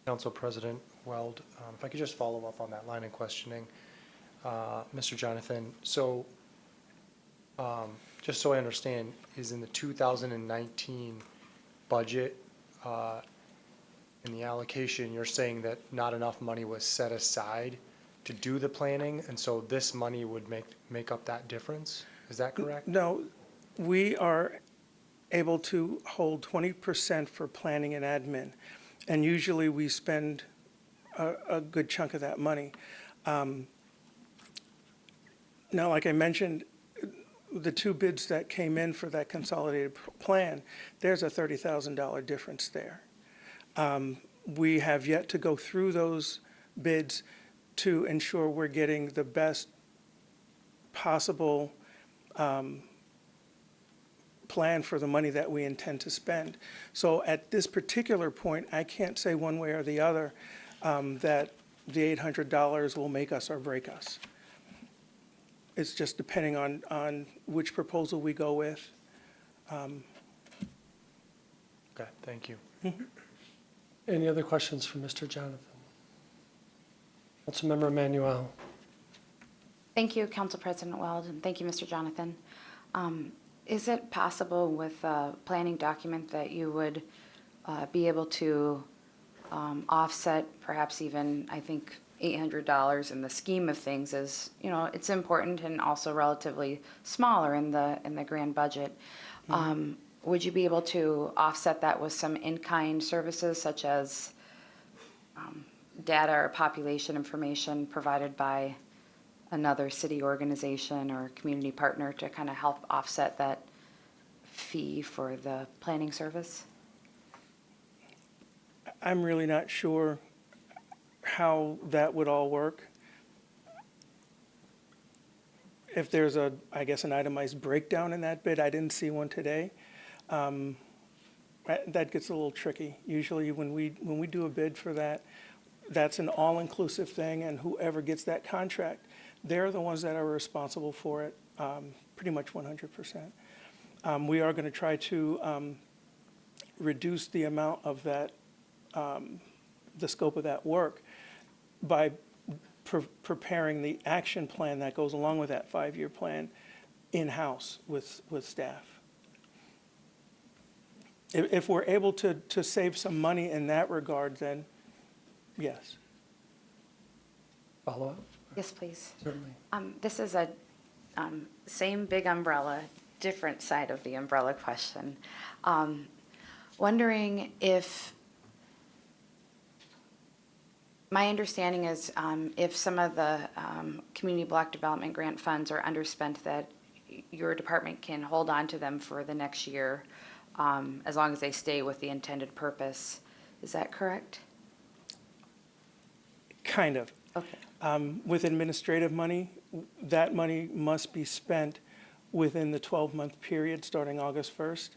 Council President Weld, if I could just follow up on that line of questioning. Mr. Jonathan, so just so I understand, is in the 2019 budget, in the allocation, you're saying that not enough money was set aside to do the planning, and so this money would make up that difference? Is that correct? No, we are able to hold 20% for planning and admin, and usually we spend a good chunk of that money. Now, like I mentioned, the two bids that came in for that consolidated plan, there's a $30,000 difference there. We have yet to go through those bids to ensure we're getting the best possible plan for the money that we intend to spend. So at this particular point, I can't say one way or the other that the $800 will make us or break us. It's just depending on which proposal we go with. Okay, thank you. Any other questions for Mr. Jonathan? Councilmember Emanuel. Thank you, Council President Weld, and thank you, Mr. Jonathan. Is it possible with a planning document that you would be able to offset perhaps even, I think, $800 in the scheme of things is, you know, it's important and also relatively smaller in the grand budget. Would you be able to offset that with some in-kind services such as data or population information provided by another city organization or community partner to kind of help offset that fee for the planning service? I'm really not sure how that would all work. If there's I guess, an itemized breakdown in that bid, I didn't see one today. That gets a little tricky. Usually when we do a bid for that, that's an all-inclusive thing, and whoever gets that contract, they're the ones that are responsible for it, pretty much 100%. We are going to try to reduce the amount of that, the scope of that work by preparing the action plan that goes along with that 5-year plan in-house with staff. If we're able to save some money in that regard, then yes. Follow up? Yes, please. Certainly. This is a same big umbrella, different side of the umbrella question. Wondering if, my understanding is if some of the community block development grant funds are underspent, that your department can hold on to them for the next year as long as they stay with the intended purpose. Is that correct? Kind of. Okay. With administrative money, that money must be spent within the 12-month period starting August 1st.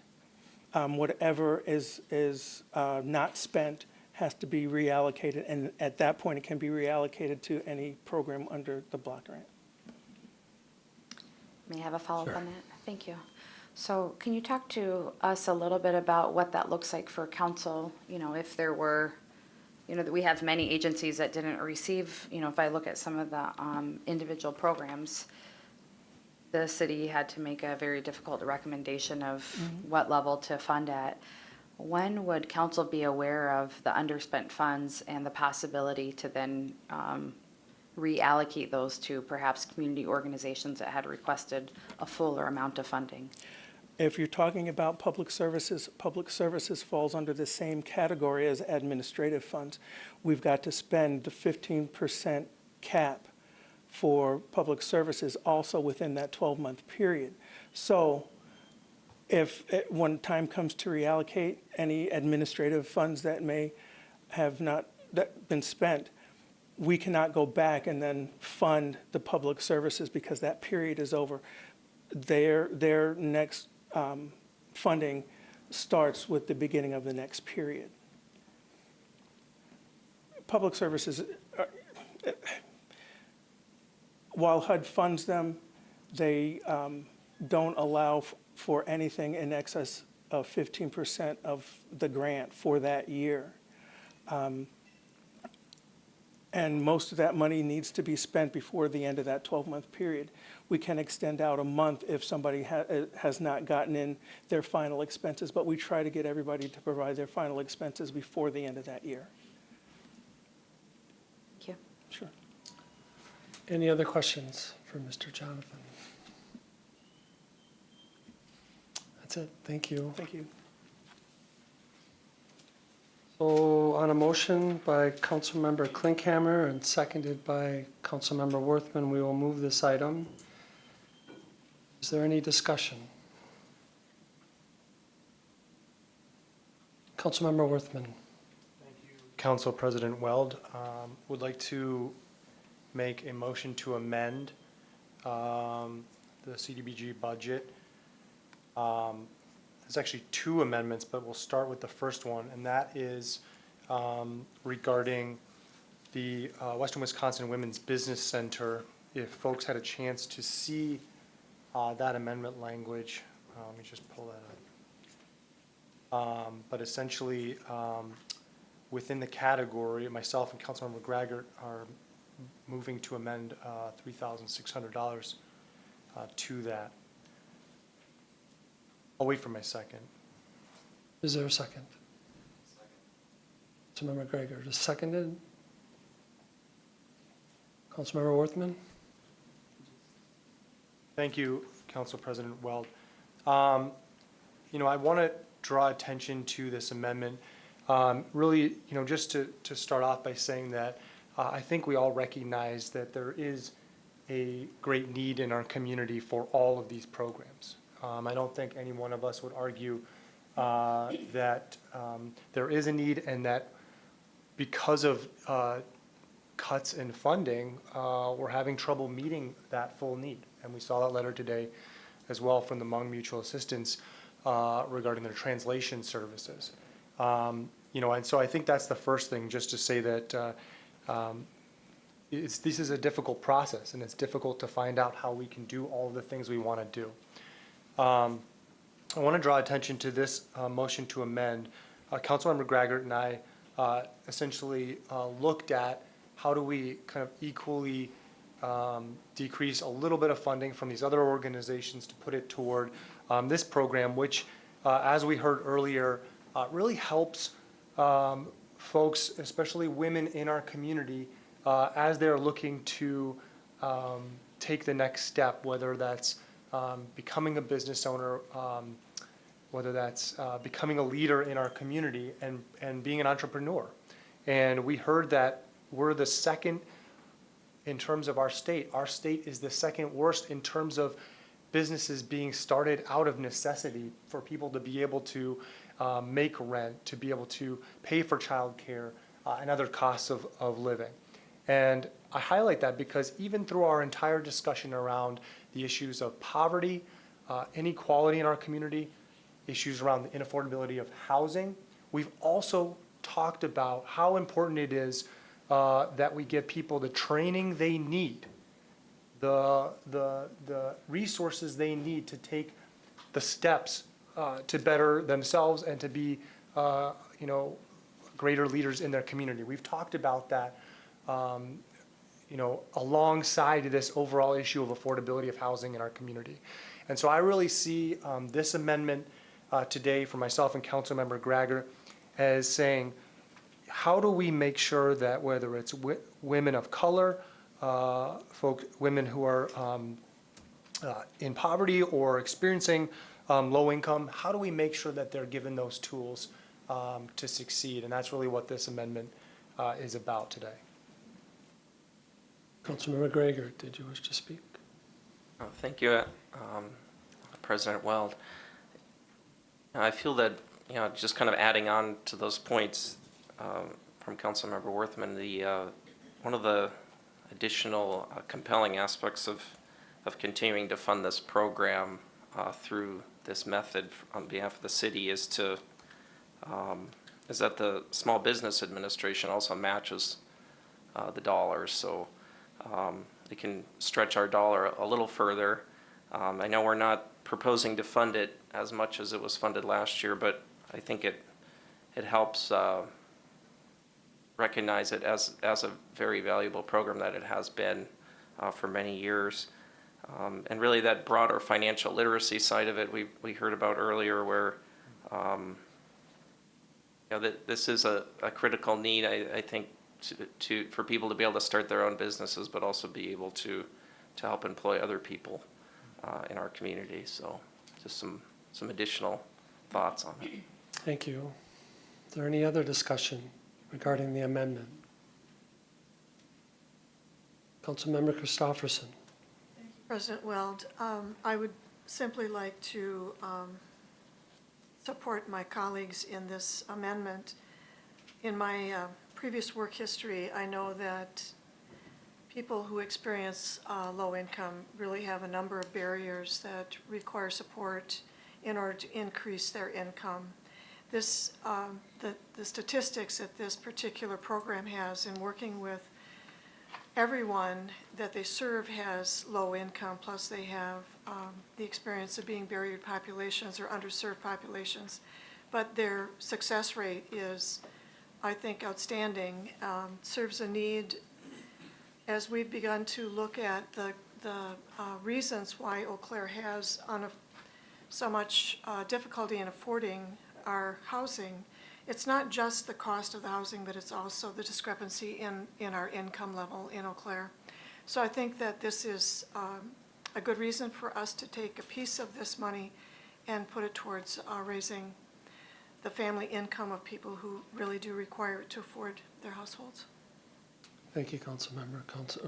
Whatever is not spent has to be reallocated, and at that point, it can be reallocated to any program under the block grant. May I have a follow-up Sure. on that? Thank you. So can you talk to us a little bit about what that looks like for council, you know, if there were that we have many agencies that didn't receive, if I look at some of the individual programs, the city had to make a very difficult recommendation of what level to fund at. When would council be aware of the underspent funds and the possibility to then reallocate those to perhaps community organizations that had requested a fuller amount of funding? If you're talking about public services falls under the same category as administrative funds. We've got to spend the 15% cap for public services also within that 12-month period. So when time comes to reallocate any administrative funds that may have not been spent, we cannot go back and then fund the public services because that period is over. Their next funding starts with the beginning of the next period. Public services, while HUD funds them, they don't allow for anything in excess of 15% of the grant for that year. And most of that money needs to be spent before the end of that 12-month period. We can extend out a month if somebody has not gotten in their final expenses, but we try to get everybody to provide their final expenses before the end of that year. Thank you. Sure. Any other questions for Mr. Jonathan? That's it. Thank you. Thank you. So on a motion by Councilmember Klinkhammer and seconded by Councilmember Worthman, we will move this item. Is there any discussion? Councilmember Worthman. Council President Weld, would like to make a motion to amend the CDBG budget. There's actually two amendments, but we'll start with the first one, and that is regarding the Western Wisconsin Women's Business Center. If folks had a chance to see that amendment language, let me just pull that up. But essentially, within the category, myself and Councilmember Graggart are moving to amend $3,600 to that. I'll wait for my second. Is there a second? Councilmember Gregor, just seconded. Councilmember Worthman. Thank you, Council President Weld. I want to draw attention to this amendment. Really, just to start off by saying that I think we all recognize that there is a great need in our community for all of these programs. I don't think any one of us would argue that there is a need, and that because of cuts in funding, we're having trouble meeting that full need. And we saw that letter today as well from the Hmong Mutual Assistance regarding their translation services. And so I think that's the first thing, just to say that this is a difficult process, and it's difficult to find out how we can do all of the things we want to do. I want to draw attention to this motion to amend. Councilmember Graggart and I essentially looked at how do we kind of equally decrease a little bit of funding from these other organizations to put it toward this program, which, as we heard earlier, really helps folks, especially women in our community, as they're looking to take the next step, whether that's becoming a business owner, whether that's becoming a leader in our community, and being an entrepreneur. And we heard that we're the second in terms of our state. Our state is the second worst in terms of businesses being started out of necessity for people to be able to make rent, to be able to pay for childcare and other costs of living. And I highlight that because even through our entire discussion around the issues of poverty, inequality in our community, issues around the inaffordability of housing, we've also talked about how important it is that we give people the training they need, the resources they need to take the steps to better themselves and to be, greater leaders in their community. We've talked about that, alongside this overall issue of affordability of housing in our community. And so I really see this amendment today from myself and Councilmember Gregor as saying, how do we make sure that whether it's women of color, women who are in poverty or experiencing low income, how do we make sure that they're given those tools to succeed? And that's really what this amendment is about today. Councilmember Gregor, did you wish to speak? Thank you, President Weld. I feel that, just kind of adding on to those points from Councilmember Worthman, one of the additional compelling aspects of continuing to fund this program through this method on behalf of the city is that the Small Business Administration also matches the dollars, so it can stretch our dollar a little further. I know we're not proposing to fund it as much as it was funded last year, but I think it helps recognize it as a very valuable program that it has been for many years. And really that broader financial literacy side of it we heard about earlier, where this is a critical need, I think, for people to be able to start their own businesses, but also be able to help employ other people in our community. So just some additional thoughts on it. Thank you. Is there any other discussion regarding the amendment? Councilmember Christopherson. President Weld, I would simply like to support my colleagues in this amendment. In my previous work history, I know that people who experience low income really have a number of barriers that require support in order to increase their income. The statistics that this particular program has in working with everyone that they serve has low income, plus they have the experience of being barriered populations or underserved populations. But their success rate is, I think, outstanding, serves a need. As we've begun to look at the reasons why Eau Claire has so much difficulty in affording our housing, it's not just the cost of the housing, but it's also the discrepancy in our income level in Eau Claire. So I think that this is a good reason for us to take a piece of this money and put it towards raising the family income of people who really do require it to afford their households. Thank you, Councilmember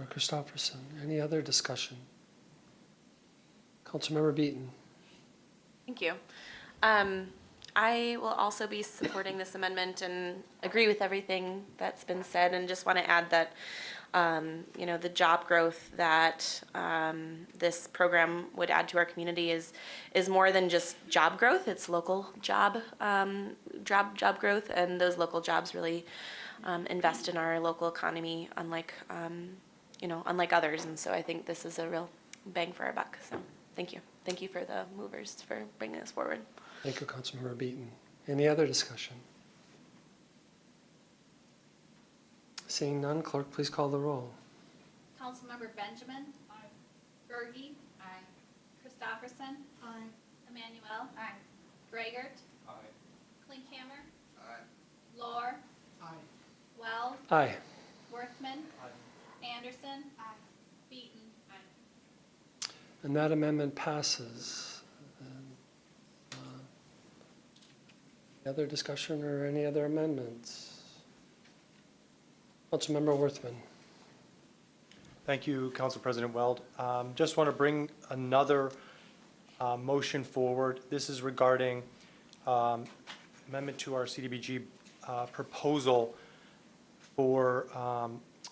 Christopherson. Any other discussion? Councilmember Beaton. Thank you. I will also be supporting this amendment and agree with everything that's been said, and just want to add that the job growth that this program would add to our community is more than just job growth. It's local job growth, and those local jobs really invest in our local economy, unlike others. And so I think this is a real bang for our buck. So thank you for the movers for bringing this forward. Thank you, Councilmember Beaton. Any other discussion? Seeing none, clerk, please call the roll. Councilmember Benjamin. Aye. Berge. Aye. Christopherson. Aye. Emmanuel. Aye. Greigert. Aye. Klinkhammer. Aye. Lohr. Aye. Weld. Aye. Worthman. Aye. Anderson. Aye. Beaton. Aye. And that amendment passes. Any other discussion or any other amendments? Councilmember Worthman. Thank you, Council President Weld. Just want to bring another motion forward. This is regarding amendment to our CDBG proposal for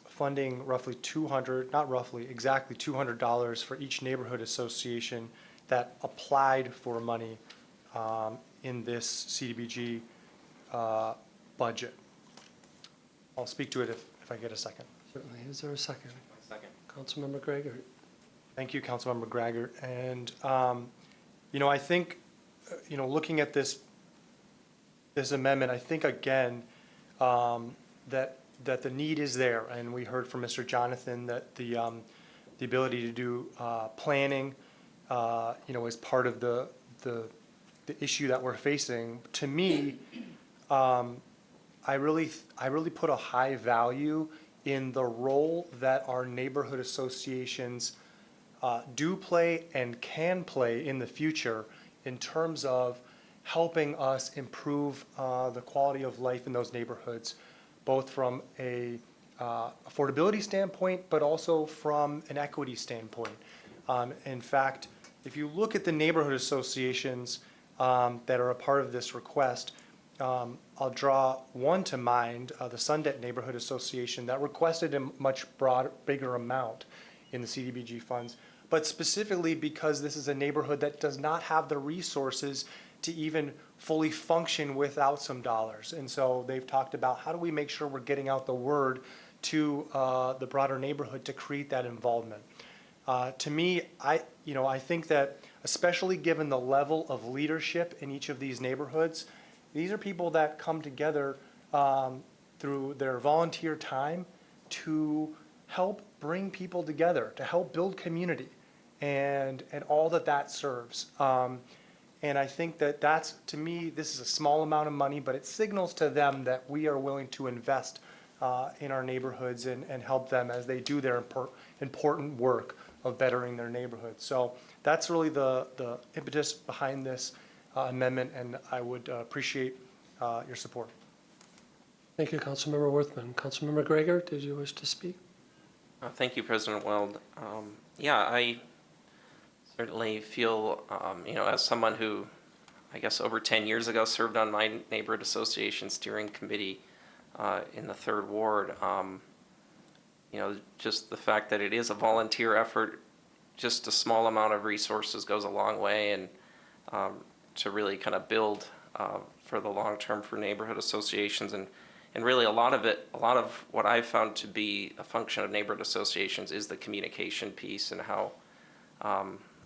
funding roughly exactly $200 for each neighborhood association that applied for money in this CDBG budget. I'll speak to it if I get a second. Certainly. Is there a second? Second. Councilmember Gregor. Thank you, Councilmember Gregor. And, I think, looking at this amendment, I think, again, that the need is there. And we heard from Mr. Jonathan that the ability to do planning, is part of the issue that we're facing. To me, I really put a high value in the role that our neighborhood associations do play and can play in the future in terms of helping us improve the quality of life in those neighborhoods, both from a affordability standpoint, but also from an equity standpoint. In fact, if you look at the neighborhood associations that are a part of this request, I'll draw one to mind, the Sundet Neighborhood Association, that requested a much bigger amount in the CDBG funds, but specifically because this is a neighborhood that does not have the resources to even fully function without some dollars. And so they've talked about how do we make sure we're getting out the word to the broader neighborhood to create that involvement. To me, I think that especially given the level of leadership in each of these neighborhoods, these are people that come together through their volunteer time to help bring people together, to help build community and all that serves. And I think that's, to me, this is a small amount of money, but it signals to them that we are willing to invest in our neighborhoods and help them as they do their important work of bettering their neighborhoods. So that's really the impetus behind this amendment, and I would appreciate your support. Thank you, Councilmember Worthman. Councilmember Gregor, did you wish to speak? Thank you, President Weld. Yeah, I certainly feel, as someone who, I guess over 10 years ago served on my neighborhood association steering committee in the 3rd Ward, just the fact that it is a volunteer effort, just a small amount of resources goes a long way, and to really kind of build for the long term for neighborhood associations. And really a lot of what I've found to be a function of neighborhood associations is the communication piece and how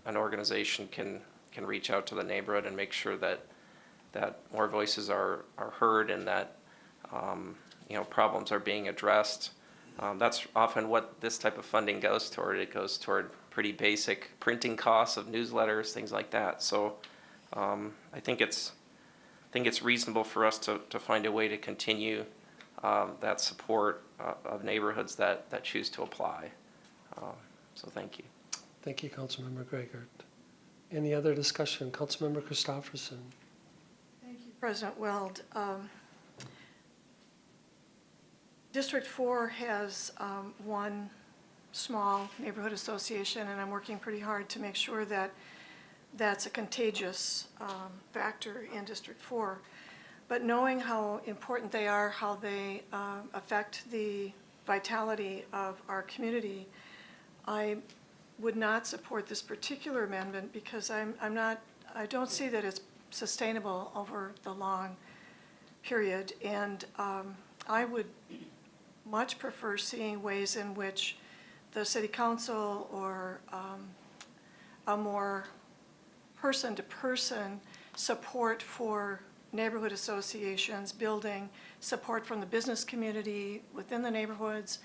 an organization can reach out to the neighborhood and make sure that more voices are heard and that problems are being addressed. That's often what this type of funding goes toward. It goes toward pretty basic printing costs of newsletters, things like that. So I think it's reasonable for us to find a way to continue that support of neighborhoods that choose to apply. So thank you. Thank you, Councilmember Gregor. Any other discussion? Councilmember Christopherson. Thank you, President Weld. District 4 has one small neighborhood association, and I'm working pretty hard to make sure that that's a contagious factor in District 4. But knowing how important they are, how they affect the vitality of our community, I would not support this particular amendment because I don't see that it's sustainable over the long period. And I would much prefer seeing ways in which the city council or a more person-to-person support for neighborhood associations, building support from the business community within the neighborhoods,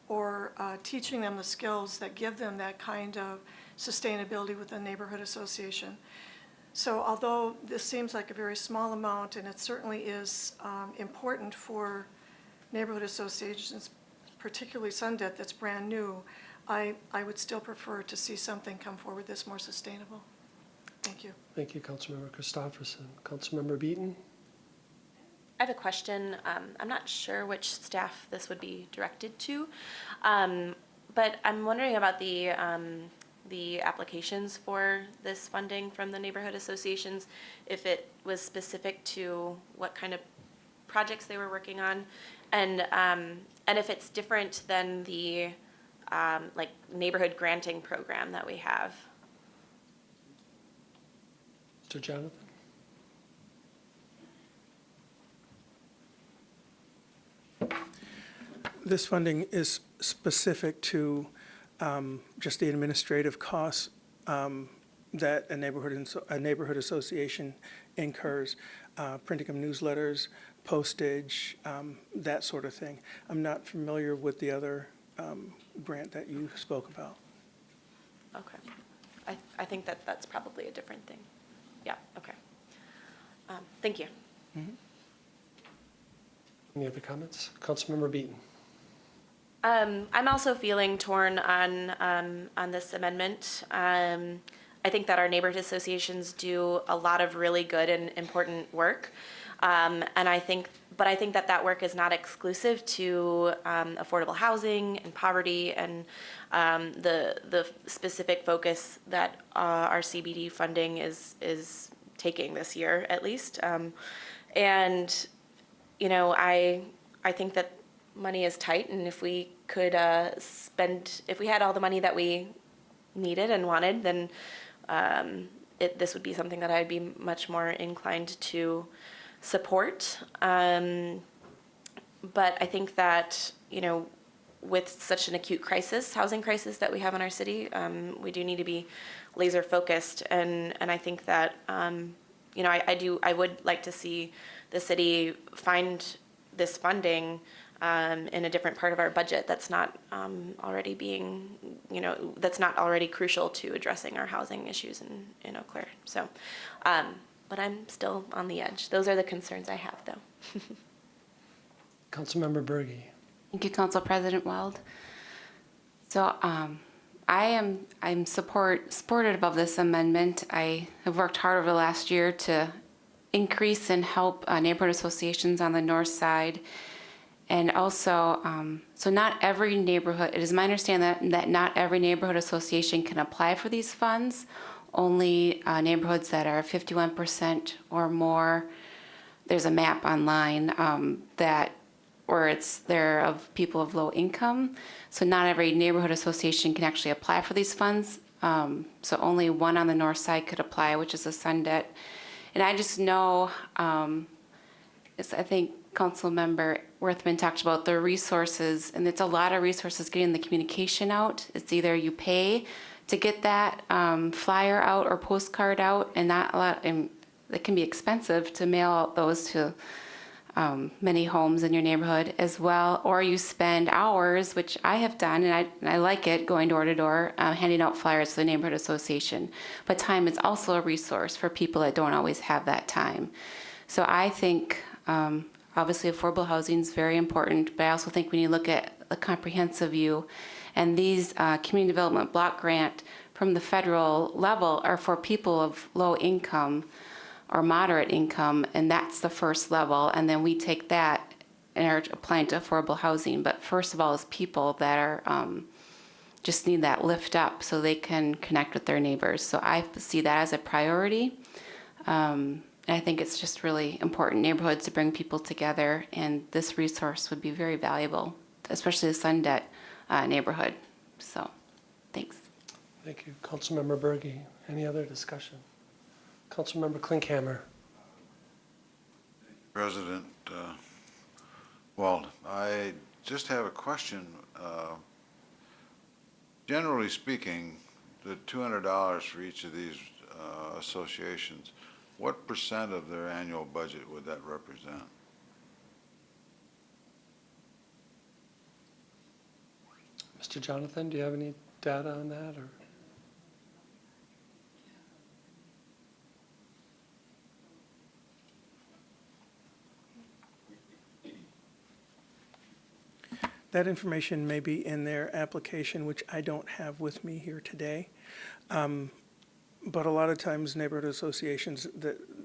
or teaching them the skills that give them that kind of sustainability with a neighborhood association. So although this seems like a very small amount, and it certainly is important for neighborhood associations, particularly Sundet that's brand new, I would still prefer to see something come forward that's more sustainable. Thank you. Thank you, Councilmember Christopherson. Councilmember Beaton? I have a question. I'm not sure which staff this would be directed to, but I'm wondering about the applications for this funding from the neighborhood associations, if it was specific to what kind of projects they were working on, and if it's different than the like neighborhood granting program that we have. Mr. Jonathan? This funding is specific to just the administrative costs that a neighborhood association incurs, printing of newsletters, postage, that sort of thing. I'm not familiar with the other grant that you spoke about. Okay. I think that that's probably a different thing. Yeah, okay. Thank you. Any other comments? Councilmember Beaton. I'm also feeling torn on this amendment. I think that our neighborhood associations do a lot of really good and important work. And I think that work is not exclusive to affordable housing and poverty and the specific focus that our CBD funding is taking this year, at least. And, you know, I think that money is tight, and if we could if we had all the money that we needed and wanted, then this would be something that I'd be much more inclined to support. But I think that, you know, with such an acute housing crisis that we have in our city, we do need to be laser focused. And I think that, you know, I would like to see the city find this funding in a different part of our budget that's not already being, you know, that's not already crucial to addressing our housing issues in Eau Claire. So, but I'm still on the edge. Those are the concerns I have, though. Councilmember Berge. Thank you, Council President Weld. So I'm supportive of this amendment. I have worked hard over the last year to increase and help neighborhood associations on the north side. And also, so not every neighborhood, it is my understanding that not every neighborhood association can apply for these funds. Only neighborhoods that are 51% or more. There's a map online where they're of people of low income. So not every neighborhood association can actually apply for these funds. So only one on the north side could apply, which is the Sundet. And I just know, I think Councilmember Worthman talked about the resources, and it's a lot of resources getting the communication out. It's either you pay to get that flyer out or postcard out, and it can be expensive to mail out those to many homes in your neighborhood as well, or you spend hours, which I have done, and I like it, going door to door, handing out flyers to the neighborhood association. But time is also a resource for people that don't always have that time. So I think, obviously, affordable housing is very important, but I also think we need to look at the comprehensive view. And these community development block grant from the federal level are for people of low income or moderate income, and that's the first level. And then we take that and are applying to affordable housing. But first of all, is people that are just need that lift up so they can connect with their neighbors. So I see that as a priority. And I think it's just really important neighborhoods to bring people together, and this resource would be very valuable, especially the Sundet neighborhood. So, thanks. Thank you. Councilmember Berge. Any other discussion? Councilmember Klinkhammer. President Wald, I just have a question. Generally speaking, the $200 for each of these associations, what % of their annual budget would that represent? Mr. Jonathan, do you have any data on that? Or? That information may be in their application, which I don't have with me here today. But a lot of times neighborhood associations,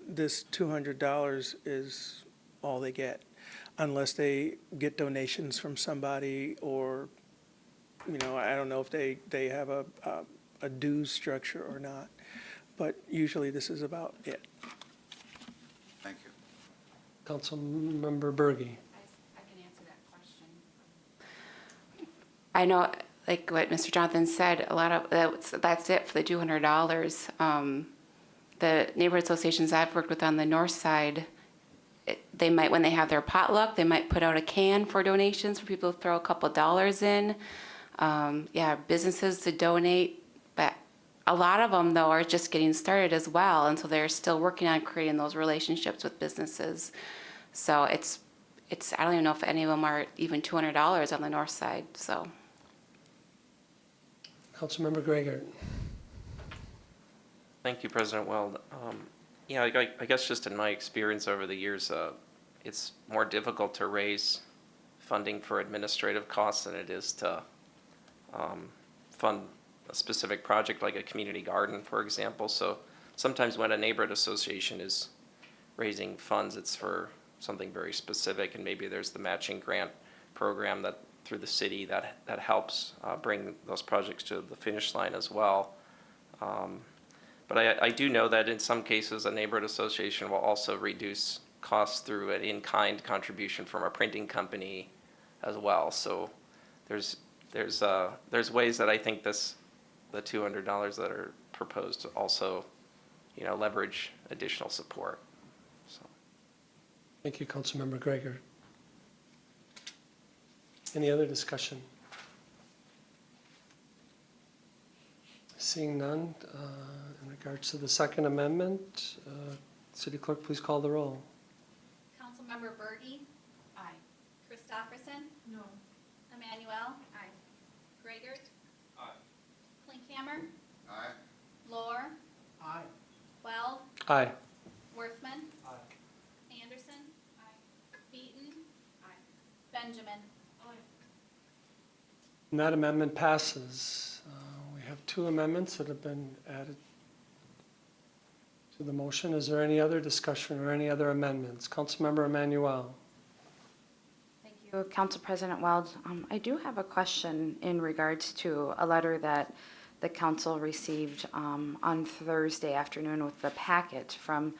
this $200 is all they get, unless they get donations from somebody, or, you know, I don't know if they have a dues structure or not. But usually this is about it. Thank you. Councilmember Berge. I know, like what Mr. Jonathan said, a lot of that's it for the $200. The neighborhood associations I've worked with on the north side, they might, when they have their potluck, they might put out a can for donations for people to throw a couple dollars in. Yeah, businesses to donate, but a lot of them, though, are just getting started as well, and so they're still working on creating those relationships with businesses. So it's I don't even know if any of them are even $200 on the north side, so. Councilmember Gregor. Thank you, President Weld. Yeah, I guess just in my experience over the years, it's more difficult to raise funding for administrative costs than it is to fund a specific project like a community garden, for example. So sometimes when a neighborhood association is raising funds, it's for something very specific, and maybe there's the matching grant program that through the city that helps bring those projects to the finish line as well. But I do know that in some cases a neighborhood association will also reduce costs through an in-kind contribution from a printing company as well. So there's ways that I think the $200 that are proposed to also, leverage additional support. So. Thank you, Councilmember Gregor. Any other discussion? Seeing none, in regards to the Second Amendment, City Clerk, please call the roll. Councilmember Berge. Aye. Christopherson. No. Emmanuel. Aye. Gregor. Aye. Klinkhammer. Aye. Lohr. Aye. Weld. Aye. Worthman. Aye. Anderson. Aye. Beaton. Aye. Benjamin. Aye. And that amendment passes. We have two amendments that have been added to the motion. Is there any other discussion or any other amendments? Councilmember Emmanuel. Thank you, Council President Weld. I do have a question in regards to a letter that the council received on Thursday afternoon with the packet from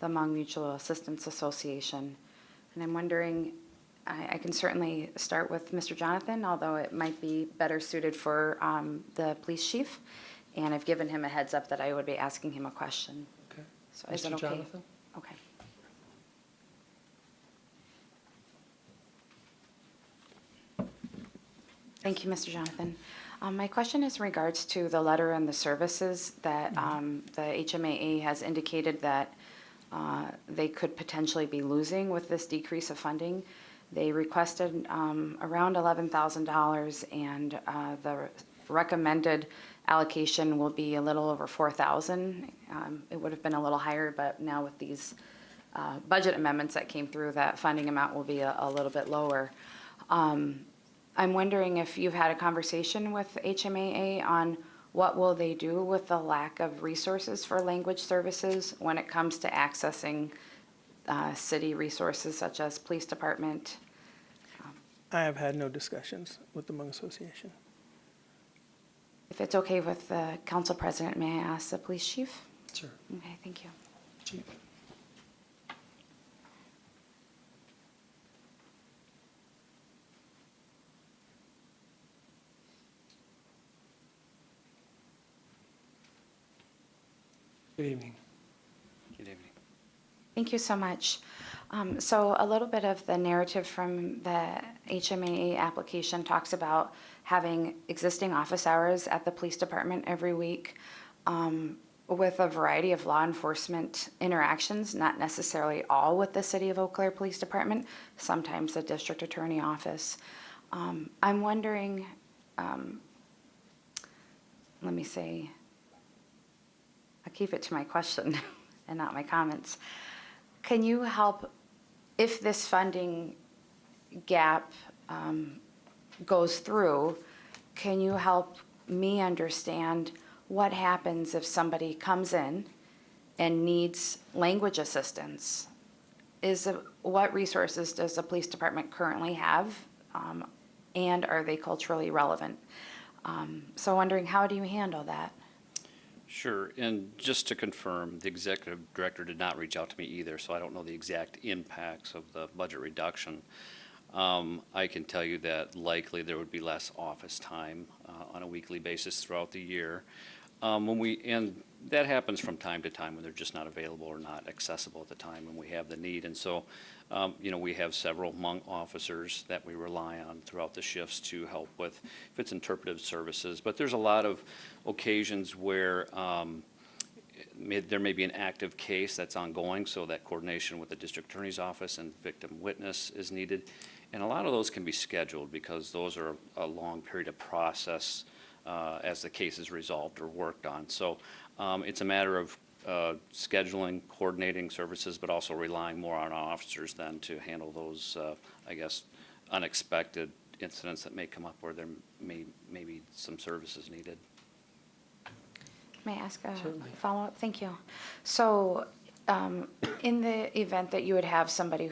the Hmong Mutual Assistance Association. And I'm wondering, I can certainly start with Mr. Jonathan, although it might be better suited for the police chief. And I've given him a heads up that I would be asking him a question. Okay. So is it Mr. okay? Jonathan? Okay. Thank you, Mr. Jonathan. My question is in regards to the letter and the services that the HMAA has indicated that they could potentially be losing with this decrease of funding. They requested around $11,000, and the recommended allocation will be a little over $4,000. It would have been a little higher, but now with these budget amendments that came through, that funding amount will be a little bit lower. I'm wondering if you've had a conversation with HMAA on what will they do with the lack of resources for language services when it comes to accessing city resources such as police department. I have had no discussions with the Hmong Association. If it's okay with the council president, may I ask the police chief? Sure. Okay, thank you. Chief. Good evening. Good evening. Thank you so much. So a little bit of the narrative from the HMAA application talks about having existing office hours at the police department every week with a variety of law enforcement interactions, not necessarily all with the City of Eau Claire Police Department, sometimes the district attorney office. I'm wondering, let me say, I'll keep it to my question and not my comments. Can you help, if this funding gap goes through, can you help me understand what happens if somebody comes in and needs language assistance? What resources does the police department currently have, and are they culturally relevant? So wondering, how do you handle that? Sure, and just to confirm, the executive director did not reach out to me either, so I don't know the exact impacts of the budget reduction. I can tell you that likely there would be less office time on a weekly basis throughout the year. And that happens from time to time when they're just not available or not accessible at the time when we have the need. And so We have several Hmong officers that we rely on throughout the shifts to help with if it's interpretive services. But there's a lot of occasions where there may be an active case that's ongoing, so that coordination with the district attorney's office and victim witness is needed. And a lot of those can be scheduled because those are a long period of process as the case is resolved or worked on. So it's a matter of scheduling, coordinating services, but also relying more on our officers then to handle those, unexpected incidents that may come up where there may be some services needed. May I ask a Certainly. follow-up? Thank you. So in the event that you would have somebody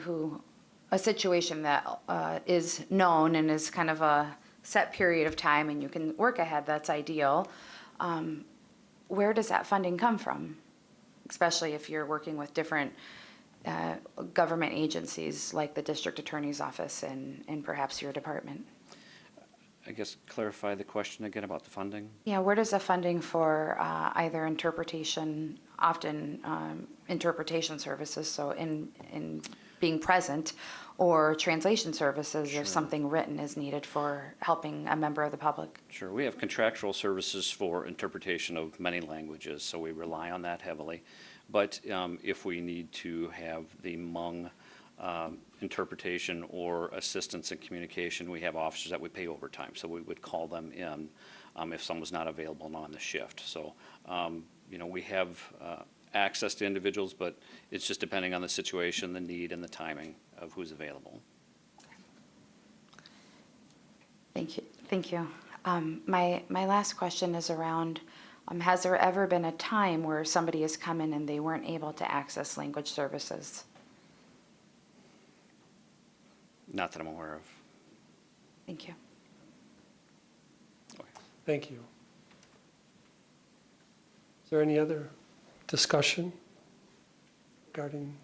a situation that is known and is kind of a set period of time and you can work ahead, that's ideal. Where does that funding come from? Especially if you're working with different government agencies like the district attorney's office and perhaps your department. I guess clarify the question again about the funding. Yeah, where does the funding for either interpretation, often interpretation services, so in being present, or translation services Sure. if something written is needed for helping a member of the public? Sure, we have contractual services for interpretation of many languages, so we rely on that heavily. But if we need to have the Hmong interpretation or assistance in communication, we have officers that we pay overtime, so we would call them in if someone's not available and on the shift. So, we have access to individuals, but it's just depending on the situation, the need, and the timing of who's available. Thank you. Thank you. My last question is around, has there ever been a time where somebody has come in and they weren't able to access language services? Not that I'm aware of. Thank you. Thank you. Is there any other discussion regarding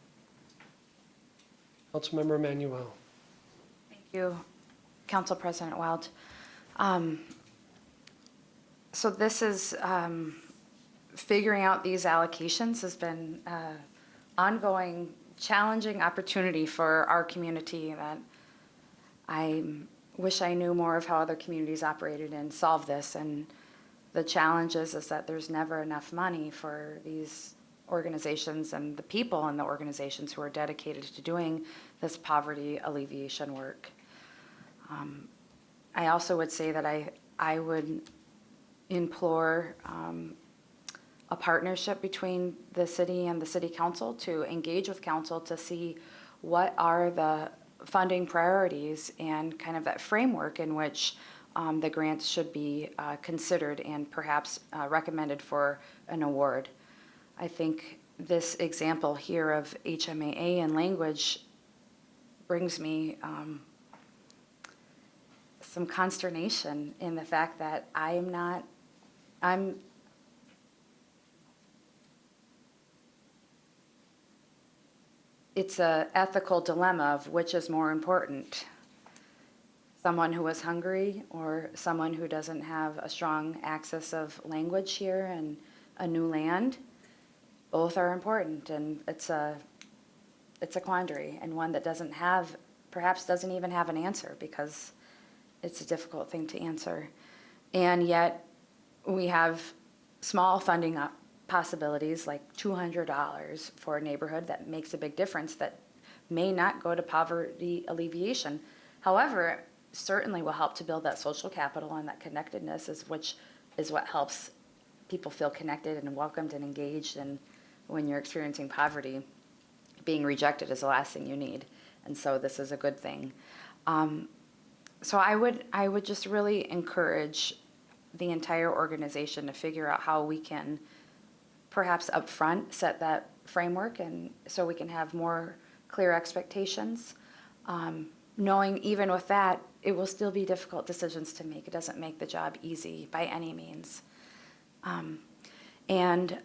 Councilmember Emanuel? Thank you, Council President Wild. So this is, figuring out these allocations has been ongoing, challenging opportunity for our community that I wish I knew more of how other communities operated and solved this. And the challenge is that there's never enough money for these organizations and the people in the organizations who are dedicated to doing this poverty alleviation work. I also would say that I would implore a partnership between the city and the city council to engage with council to see what are the funding priorities and kind of that framework in which the grants should be considered and perhaps recommended for an award. I think this example here of HMAA and language brings me some consternation in the fact that it's an ethical dilemma of which is more important. Someone who is hungry or someone who doesn't have a strong access of language here and a new land. Both are important, and it's a quandary, and one that perhaps doesn't even have an answer because it's a difficult thing to answer. And yet we have small funding possibilities like $200 for a neighborhood that makes a big difference that may not go to poverty alleviation. However, certainly will help to build that social capital and that connectedness, which is what helps people feel connected and welcomed and engaged. And when you're experiencing poverty, being rejected is the last thing you need. And so this is a good thing. So I would just really encourage the entire organization to figure out how we can perhaps upfront set that framework, and so we can have more clear expectations. Knowing even with that, it will still be difficult decisions to make. It doesn't make the job easy by any means. And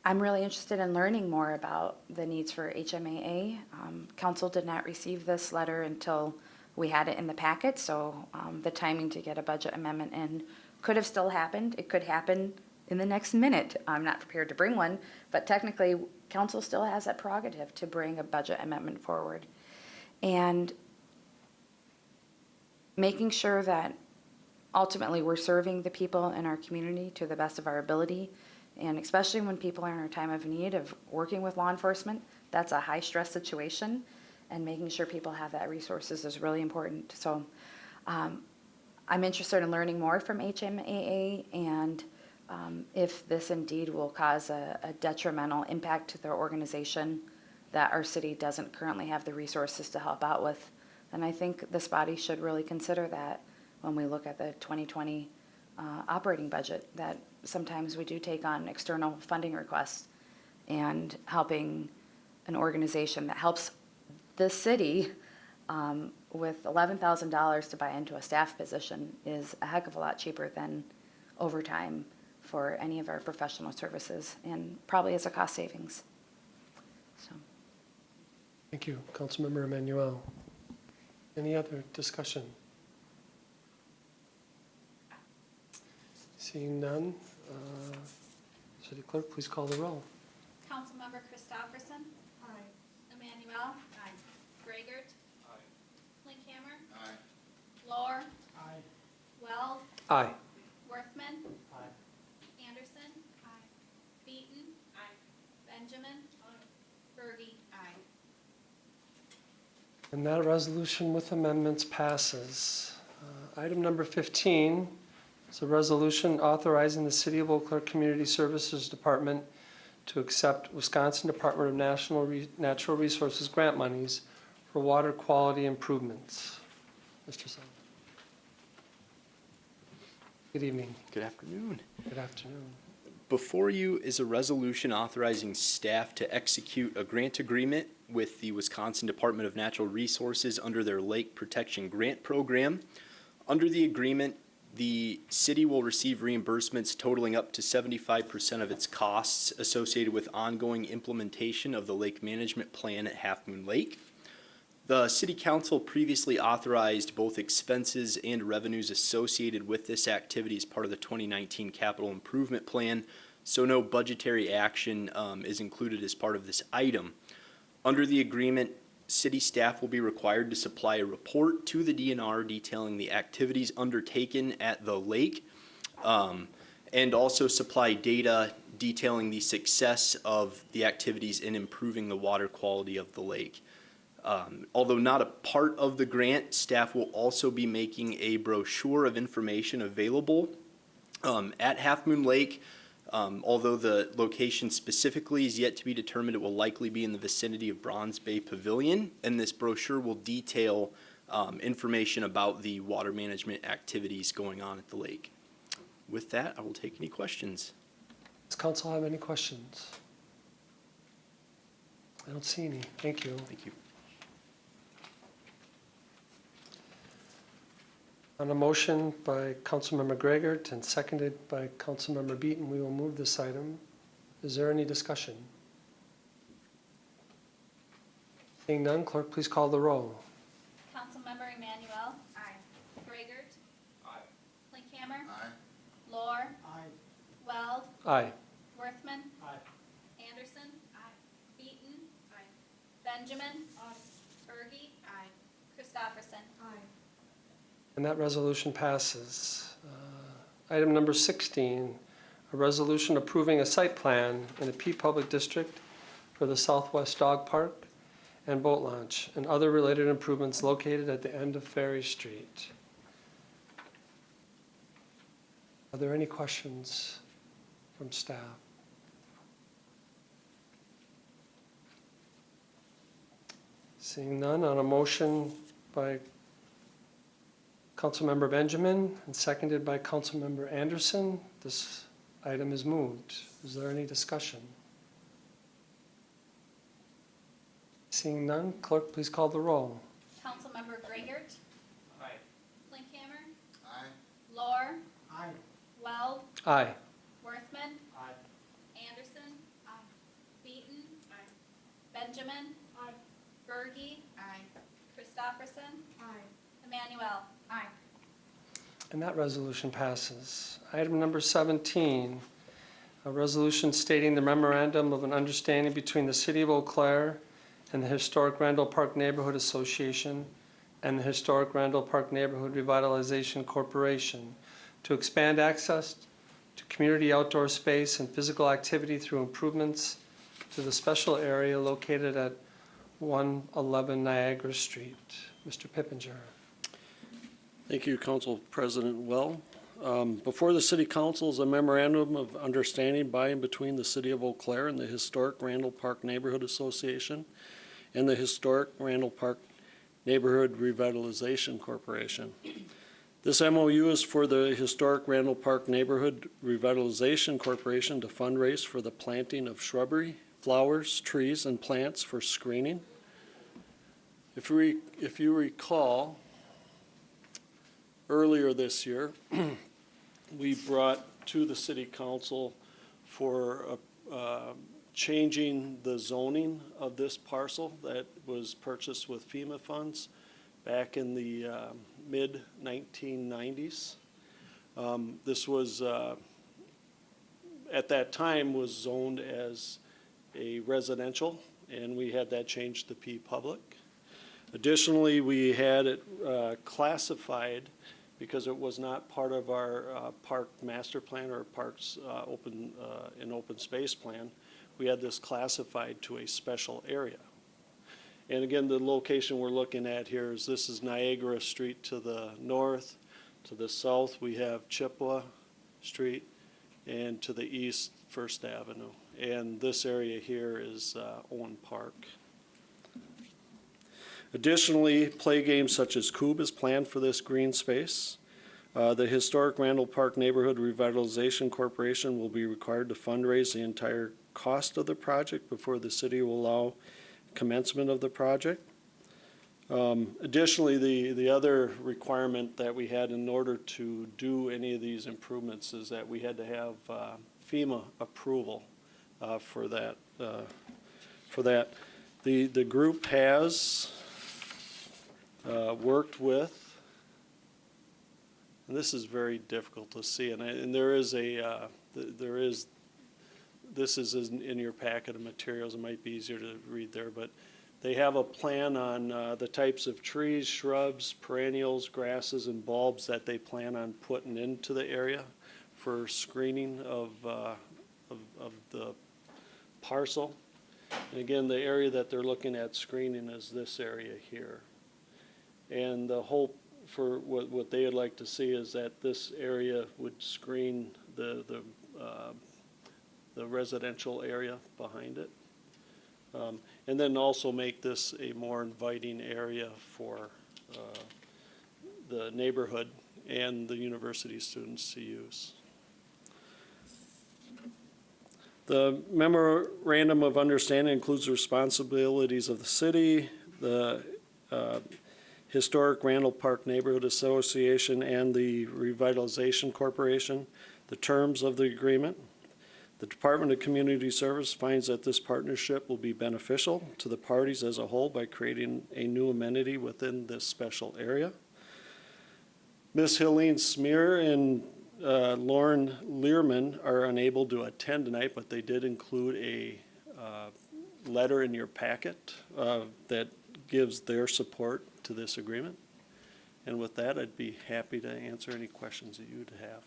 I'm really interested in learning more about the needs for HMAA. Council did not receive this letter until we had it in the packet, so the timing to get a budget amendment in could have still happened. It could happen in the next minute. I'm not prepared to bring one, but technically council still has that prerogative to bring a budget amendment forward. And making sure that ultimately we're serving the people in our community to the best of our ability, and especially when people are in a time of need of working with law enforcement, that's a high-stress situation, and making sure people have that resources is really important. So I'm interested in learning more from HMAA, and if this indeed will cause a detrimental impact to their organization that our city doesn't currently have the resources to help out with, then I think this body should really consider that when we look at the 2020 operating budget, that sometimes we do take on external funding requests, and helping an organization that helps the city with $11,000 to buy into a staff position is a heck of a lot cheaper than overtime for any of our professional services, and probably is a cost savings. So. Thank you, Councilmember Emanuel. Any other discussion? Seeing none, City Clerk, please call the roll. Councilmember Christopherson. Aye. Emmanuel. Aye. Gragert. Aye. Linkhammer. Aye. Lohr. Aye. Weld. Aye. Worthman. Aye. Anderson. Aye. Beaton. Aye. Benjamin. Aye. Berge. Aye. And that resolution with amendments passes. Item number 15 is a resolution authorizing the City of Eau Claire Community Services Department to accept Wisconsin Department of Natural Resources grant monies for water quality improvements. Mr. Sullivan. Good evening. Good afternoon. Good afternoon. Before you is a resolution authorizing staff to execute a grant agreement with the Wisconsin Department of Natural Resources under their Lake Protection Grant Program. Under the agreement, the city will receive reimbursements totaling up to 75% of its costs associated with ongoing implementation of the lake management plan at Half Moon Lake. The City Council previously authorized both expenses and revenues associated with this activity as part of the 2019 Capital Improvement Plan, so no budgetary action is included as part of this item. Under the agreement, city staff will be required to supply a report to the DNR detailing the activities undertaken at the lake, and also supply data detailing the success of the activities in improving the water quality of the lake. Although not a part of the grant, staff will also be making a brochure of information available at Half Moon Lake. Although the location specifically is yet to be determined, it will likely be in the vicinity of Bronze Bay Pavilion, and this brochure will detail information about the water management activities going on at the lake. With that, I will take any questions. Does council have any questions? I don't see any. Thank you. Thank you. On a motion by Councilmember Gragert and seconded by Councilmember Beaton, we will move this item. Is there any discussion? Seeing none, clerk, please call the roll. Councilmember Emanuel. Aye. Gragert. Aye. Linkhammer. Aye. Lohr. Aye. Weld. Aye. Worthman. Aye. Anderson. Aye. Beaton. Aye. Benjamin. Aye. Berge. Aye. Christopherson. Aye. And that resolution passes. Item number 16, a resolution approving a site plan in the P Public District for the Southwest Dog Park and Boat Launch and other related improvements located at the end of Ferry Street. Are there any questions from staff? Seeing none, on a motion by Councilmember Benjamin and seconded by Councilmember Anderson, this item is moved. Is there any discussion? Seeing none, clerk, please call the roll. Councilmember Gragert. Aye. Linkhammer. Aye. Lohr. Aye. Weld. Aye. Worthman. Aye. Anderson. Aye. Beaton. Aye. Benjamin. Aye. Berge. Aye. Christopherson. Aye. Emmanuel. Aye. And that resolution passes. Item number 17, A resolution stating the memorandum of an understanding between the City of Eau Claire and the Historic Randall Park Neighborhood Association and the Historic Randall Park Neighborhood Revitalization Corporation to expand access to community outdoor space and physical activity through improvements to the special area located at 111 Niagara Street. Mr. Pippinger. Thank you, Council President Well. Before the City Council is a memorandum of understanding by and between the City of Eau Claire and the Historic Randall Park Neighborhood Association and the Historic Randall Park Neighborhood Revitalization Corporation. This MOU is for the Historic Randall Park Neighborhood Revitalization Corporation to fundraise for the planting of shrubbery, flowers, trees, and plants for screening. If you recall, earlier this year, we brought to the City Council for changing the zoning of this parcel that was purchased with FEMA funds back in the mid-1990s. This was, at that time, was zoned as a residential, and we had that changed to P public. Additionally, we had it classified because it was not part of our park master plan or parks open space plan. We had this classified to a special area. And again, the location we're looking at here is this is Niagara Street to the north. To the south, we have Chippewa Street, and to the east, First Avenue. And this area here is Owen Park. Additionally, play games such as Cube is planned for this green space. The Historic Randall Park Neighborhood Revitalization Corporation will be required to fundraise the entire cost of the project before the city will allow commencement of the project. Additionally, the other requirement that we had in order to do any of these improvements is that we had to have FEMA approval for that. The group has worked with, and this is very difficult to see, and there is this is in your packet of materials. It might be easier to read there, but they have a plan on the types of trees, shrubs, perennials, grasses, and bulbs that they plan on putting into the area for screening of the parcel. And again, the area that they're looking at screening is this area here. And the hope for what they would like to see is that this area would screen the residential area behind it. And then also make this a more inviting area for the neighborhood and the university students to use. The memorandum of understanding includes the responsibilities of the city, the Historic Randall Park Neighborhood Association, and the Revitalization Corporation, the terms of the agreement. The Department of Community Service finds that this partnership will be beneficial to the parties as a whole by creating a new amenity within this special area. Ms. Helene Smear and Lauren Learman are unable to attend tonight, but they did include a letter in your packet that gives their support to this agreement. And with that, I'd be happy to answer any questions that you'd have.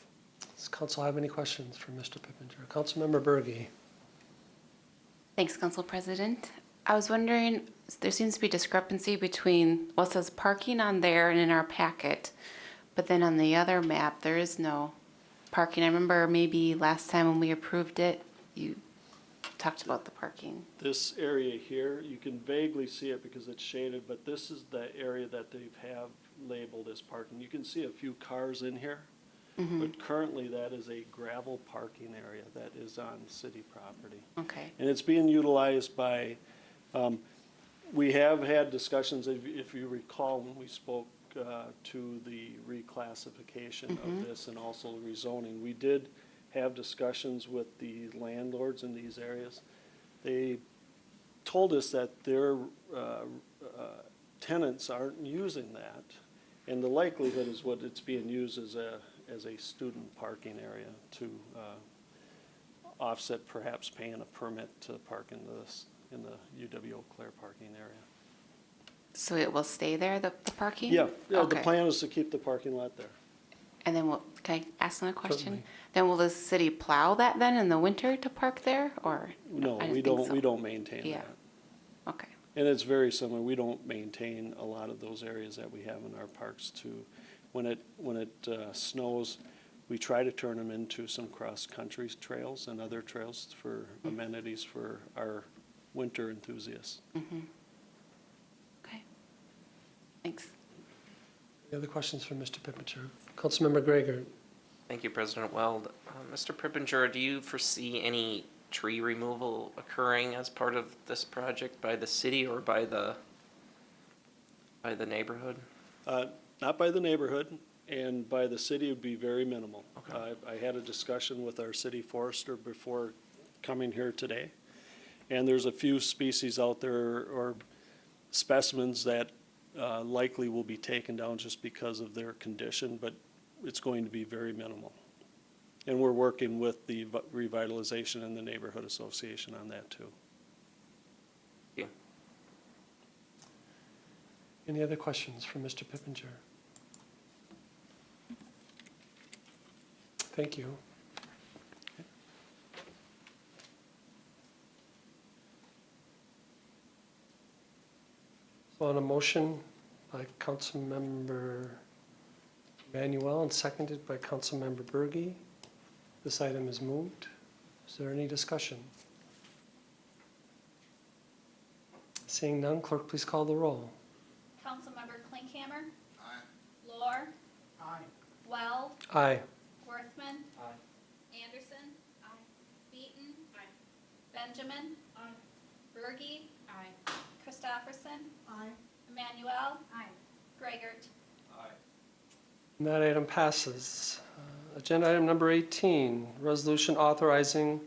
Does council have any questions for Mr. Pippinger? Councilmember Berge. Thanks, Council President. I was wondering, there seems to be discrepancy between what says parking on there and in our packet, but then on the other map, there is no parking. I remember maybe last time when we approved it, you talked about the parking. This area here, you can vaguely see it because it's shaded, but this is the area that they have labeled as parking. You can see a few cars in here. Mm-hmm. But currently that is a gravel parking area that is on city property. Okay. And it's being utilized by, we have had discussions, if you recall, when we spoke to the reclassification of this and also rezoning. We did have discussions with the landlords in these areas. They told us that their tenants aren't using that. And the likelihood is what it's being used as a student parking area to offset perhaps paying a permit to park in the UW Eau Claire parking area. So it will stay there, the parking? Yeah, the Okay. plan is to keep the parking lot there. And then can I ask another question? Certainly. Then will the city plow that then in the winter to park there, or? No, I we didn't think don't, so. we don't maintain Yeah. that. Okay. And it's very similar, we don't maintain a lot of those areas that we have in our parks too. When it snows, we try to turn them into some cross-country trails and other trails for amenities for our winter enthusiasts. Mm-hmm. Okay. Thanks. Any other questions for Mr. Pippinger? Councilmember Gregor. Thank you, President Weld. Mr. Pippinger, do you foresee any tree removal occurring as part of this project by the city or by the neighborhood? Not by the neighborhood, and by the city would be very minimal. I had a discussion with our city forester before coming here today, and there's a few species out there or specimens that likely will be taken down just because of their condition, but it's going to be very minimal. And we're working with the revitalization and the neighborhood association on that too. Thank you. Any other questions for Mr. Pippinger? Thank you. So on a motion by Councilmember Manuel and seconded by Councilmember Berge, this item is moved. Is there any discussion? Seeing none, clerk, please call the roll. Councilmember Klinkhammer. Aye. Lohr. Aye. Weld. Aye. Worthman. Aye. Anderson. Aye. Beaton. Aye. Benjamin. Aye. Berge. Aye. Christopherson. Aye. Emmanuel. Aye. Gregert. And that item passes. Agenda item number 18, resolution authorizing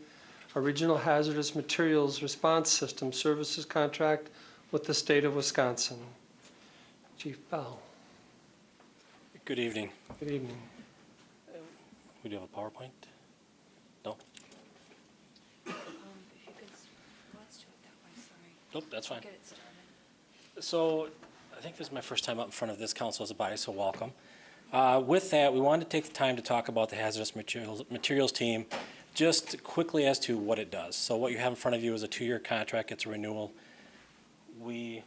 a regional hazardous materials response system services contract with the state of Wisconsin. Chief Bell. Good evening. Good evening. We do have a PowerPoint? No? Nope, that's fine. So I think this is my first time up in front of this council as a body, so welcome. With that, we wanted to take the time to talk about the hazardous materials team, just quickly as to what it does. So what you have in front of you is a 2-year contract. It's a renewal. And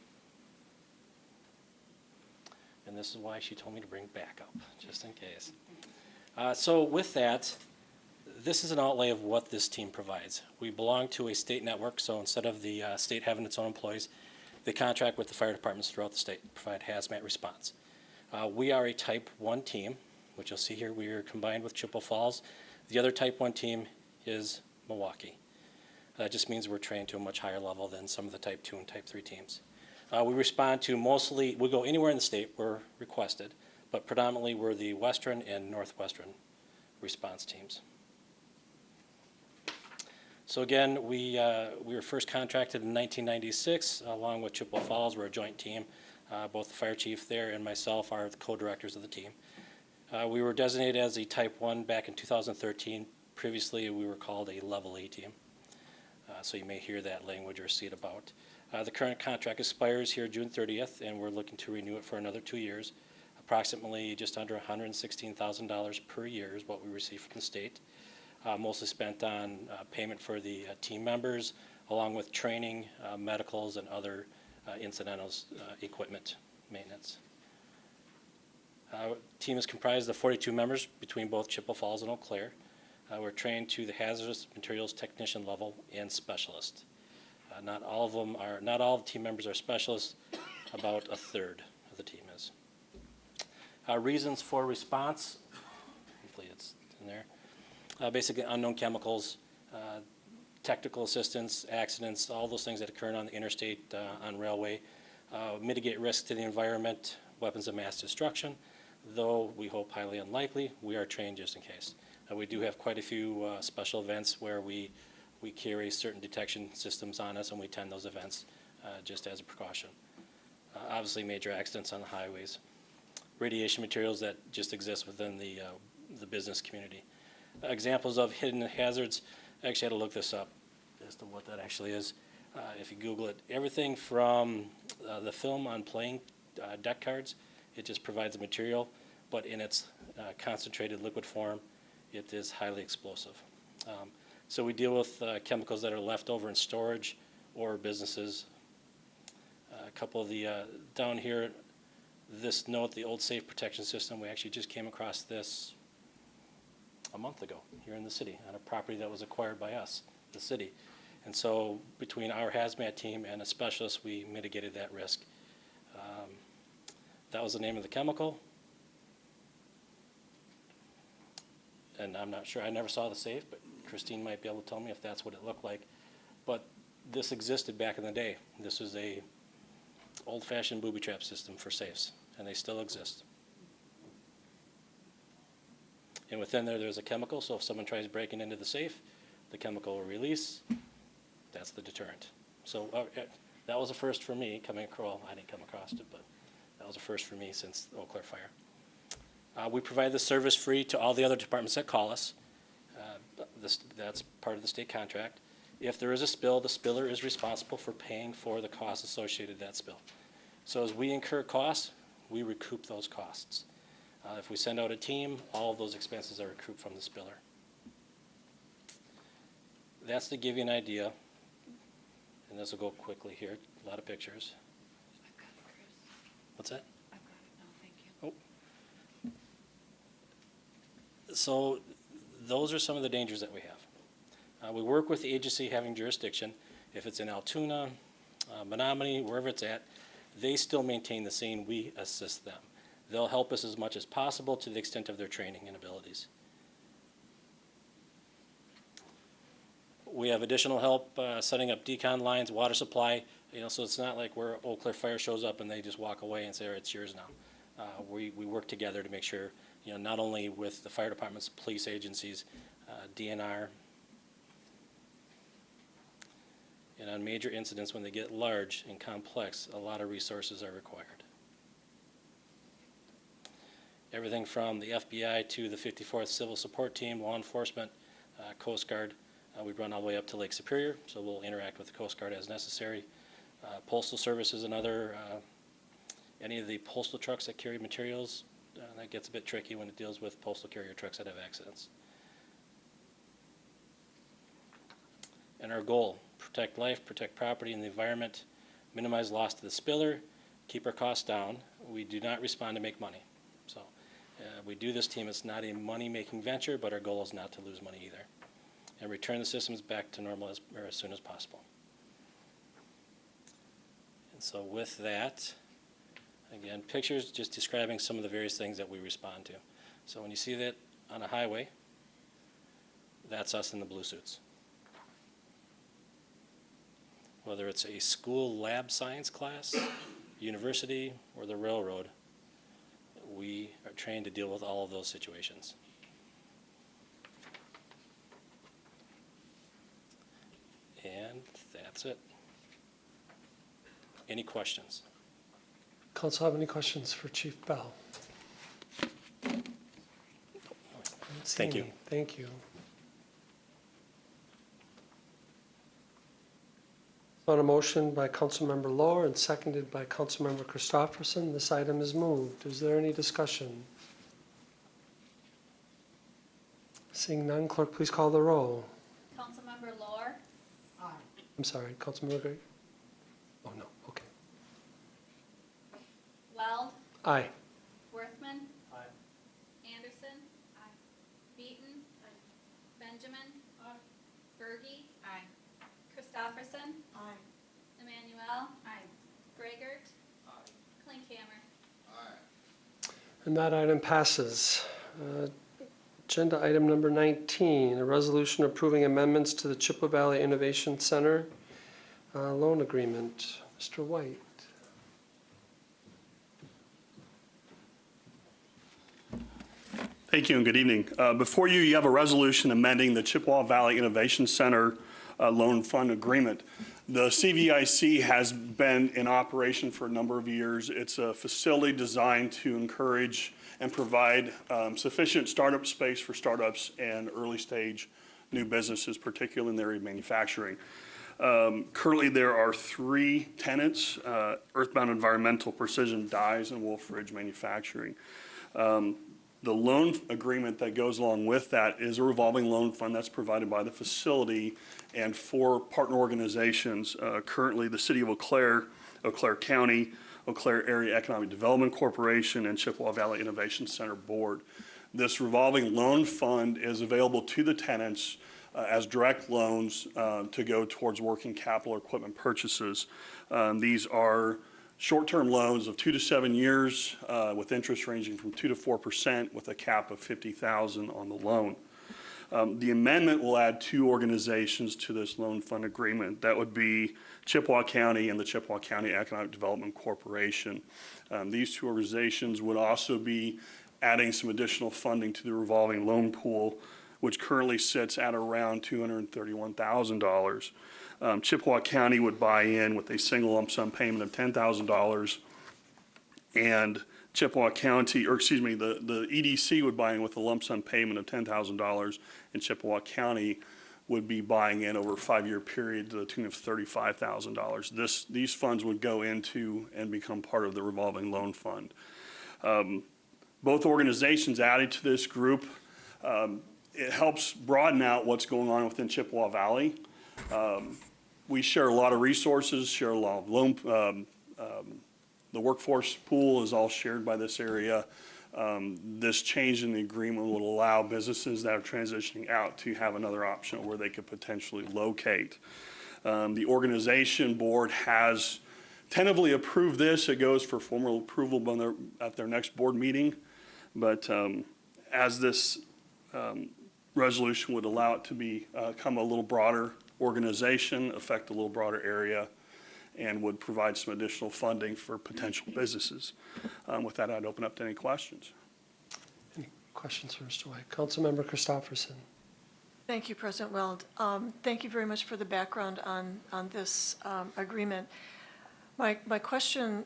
this is why she told me to bring backup, just in case. So with that, this is an outlay of what this team provides. We belong to a state network, so instead of the state having its own employees, they contract with the fire departments throughout the state to provide hazmat response. We are a Type 1 team, which you'll see here. We are combined with Chippewa Falls. The other Type 1 team is Milwaukee. That just means we're trained to a much higher level than some of the Type 2 and Type 3 teams. We respond to mostly, we go anywhere in the state we're requested, but predominantly we're the western and northwestern response teams. So again, we were first contracted in 1996 along with Chippewa Falls. We're a joint team. Both the fire chief there and myself are the co-directors of the team. We were designated as a Type 1 back in 2013. Previously, we were called a Level A team. So you may hear that language or see it about. The current contract expires here June 30th, and we're looking to renew it for another 2 years. Approximately just under $116,000 per year is what we receive from the state. Mostly spent on payment for the team members, along with training, medicals, and other incidentals, equipment maintenance. Team is comprised of 42 members between both Chippewa Falls and Eau Claire. We're trained to the hazardous materials technician level and specialist. Not all of the team members are specialists. About a third of the team is. Reasons for response. Hopefully it's in there. Basically unknown chemicals, technical assistance, accidents, all those things that occur on the interstate, on railway. Mitigate risk to the environment, weapons of mass destruction. Though we hope highly unlikely, we are trained just in case. We do have quite a few special events where we carry certain detection systems on us and we attend those events just as a precaution. Obviously major accidents on the highways. Radiation materials that just exist within the business community. Examples of hidden hazards, I actually had to look this up as to what that actually is. If you Google it, everything from the film on playing deck cards, it just provides the material, but in its concentrated liquid form, it is highly explosive. So we deal with chemicals that are left over in storage or businesses. A couple of the, down here, this note, the old safe protection system, we actually just came across this a month ago here in the city on a property that was acquired by us, the city. And so between our hazmat team and a specialist, we mitigated that risk. That was the name of the chemical. And I'm not sure, I never saw the safe, but Christine might be able to tell me if that's what it looked like. But this existed back in the day. This was a old-fashioned booby trap system for safes, and they still exist. And within there, there's a chemical, so if someone tries breaking into the safe, the chemical will release. That's the deterrent. So that was a first for me coming across, well, I didn't come across it, but that was a first for me since the Eau Claire fire. We provide the service free to all the other departments that call us. That's part of the state contract. If there is a spill, the spiller is responsible for paying for the costs associated with that spill. So as we incur costs, we recoup those costs. If we send out a team, all of those expenses are recouped from the spiller. That's to give you an idea, and this will go quickly here, a lot of pictures. What's that? So those are some of the dangers that we have. We work with the agency having jurisdiction. If it's in Altoona, Menominee, wherever it's at, they still maintain the scene. We assist them. They'll help us as much as possible to the extent of their training and abilities. We have additional help setting up decon lines, water supply. So it's not like where Eau Claire Fire shows up and they just walk away and say, all right, it's yours now. We work together to make sure, not only with the fire departments, police agencies, DNR, and on major incidents when they get large and complex, a lot of resources are required. Everything from the FBI to the 54th Civil Support Team, law enforcement, Coast Guard. We run all the way up to Lake Superior, so we'll interact with the Coast Guard as necessary. Postal Service is another, any of the postal trucks that carry materials, that gets a bit tricky when it deals with postal carrier trucks that have accidents. And our goal, protect life, protect property and the environment, minimize loss to the spiller, keep our costs down. We do not respond to make money. So we do this team, it's not a money-making venture, but our goal is not to lose money either. And return the systems back to normal as soon as possible. And so with that, again, pictures just describing some of the various things that we respond to. So when you see that on a highway, that's us in the blue suits. Whether it's a school lab science class, university, or the railroad, we are trained to deal with all of those situations. And that's it. Any questions? Council have any questions for Chief Bell? Thank you. Thank you. On a motion by Councilmember Lohr and seconded by Councilmember Christopherson, this item is moved. Is there any discussion? Seeing none, clerk, please call the roll. Councilmember Lohr. Aye. I'm sorry, Councilmember Gray? Oh, no, okay. Weld. Aye. Worthman. Aye. Anderson. Aye. Beaton. Aye. Benjamin. Aye. Berge. Aye. Christopherson. Aye. Emmanuel. Aye. Gragert. Aye. Klinkhammer. Aye. And that item passes. Agenda item number 19, a resolution approving amendments to the Chippewa Valley Innovation Center loan agreement. Mr. White. Thank you and good evening. Before you, you have a resolution amending the Chippewa Valley Innovation Center loan fund agreement. The CVIC has been in operation for a number of years. It's a facility designed to encourage and provide sufficient startup space for startups and early stage new businesses, particularly in the area of manufacturing. Currently, there are 3 tenants, Earthbound Environmental, Precision Dyes, and Wolf Ridge Manufacturing. The loan agreement that goes along with that is a revolving loan fund that's provided by the facility and 4 partner organizations, currently the City of Eau Claire, Eau Claire County, Eau Claire Area Economic Development Corporation, and Chippewa Valley Innovation Center Board. This revolving loan fund is available to the tenants as direct loans to go towards working capital or equipment purchases. These are short-term loans of 2 to 7 years with interest ranging from 2 to 4% with a cap of $50,000 on the loan. The amendment will add 2 organizations to this loan fund agreement. That would be Chippewa County and the Chippewa County Economic Development Corporation. These 2 organizations would also be adding some additional funding to the revolving loan pool, which currently sits at around $231,000. Chippewa County would buy in with a single lump sum payment of $10,000, and Chippewa County, or excuse me, the EDC would buy in with a lump sum payment of $10,000, and Chippewa County would be buying in over a 5-year period to the tune of $35,000. These funds would go into and become part of the revolving loan fund. Both organizations added to this group, it helps broaden out what's going on within Chippewa Valley. We share a lot of resources, share a lot of loan, the workforce pool is all shared by this area. This change in the agreement will allow businesses that are transitioning out to have another option where they could potentially locate. The organization board has tentatively approved this. It goes for formal approval at their next board meeting. But as this resolution would allow it to become a little broader organization, affect a little broader area, and would provide some additional funding for potential businesses. With that, I'd open up to any questions. Any questions for Mr. White? Councilmember Christopherson. Thank you, President Weld. Thank you very much for the background on this agreement. My question,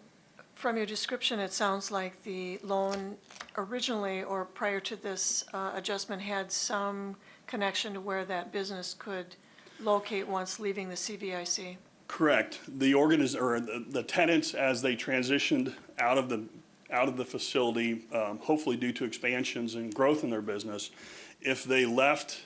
from your description, it sounds like the loan originally or prior to this adjustment had some connection to where that business could locate once leaving the CVIC. Correct. The tenants, as they transitioned out of the facility, hopefully due to expansions and growth in their business, if they left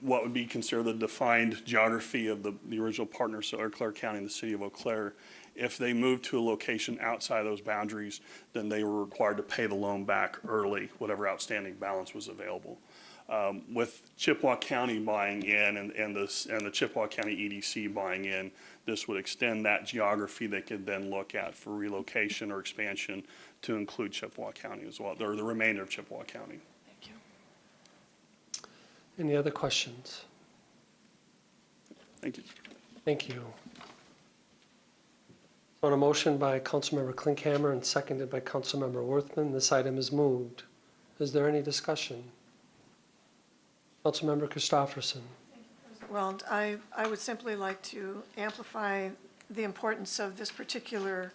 what would be considered the defined geography of the original partners, so Eau Claire County and the City of Eau Claire, if they moved to a location outside those boundaries, then they were required to pay the loan back early, whatever outstanding balance was available. With Chippewa County buying in and the Chippewa County EDC buying in, this would extend that geography they could then look at for relocation or expansion to include Chippewa County as well, or the remainder of Chippewa County. Thank you. Any other questions? Thank you. Thank you. On a motion by Councilmember Klinkhammer and seconded by Councilmember Worthman, this item is moved. Is there any discussion? Councilmember Christopherson. Well, I would simply like to amplify the importance of this particular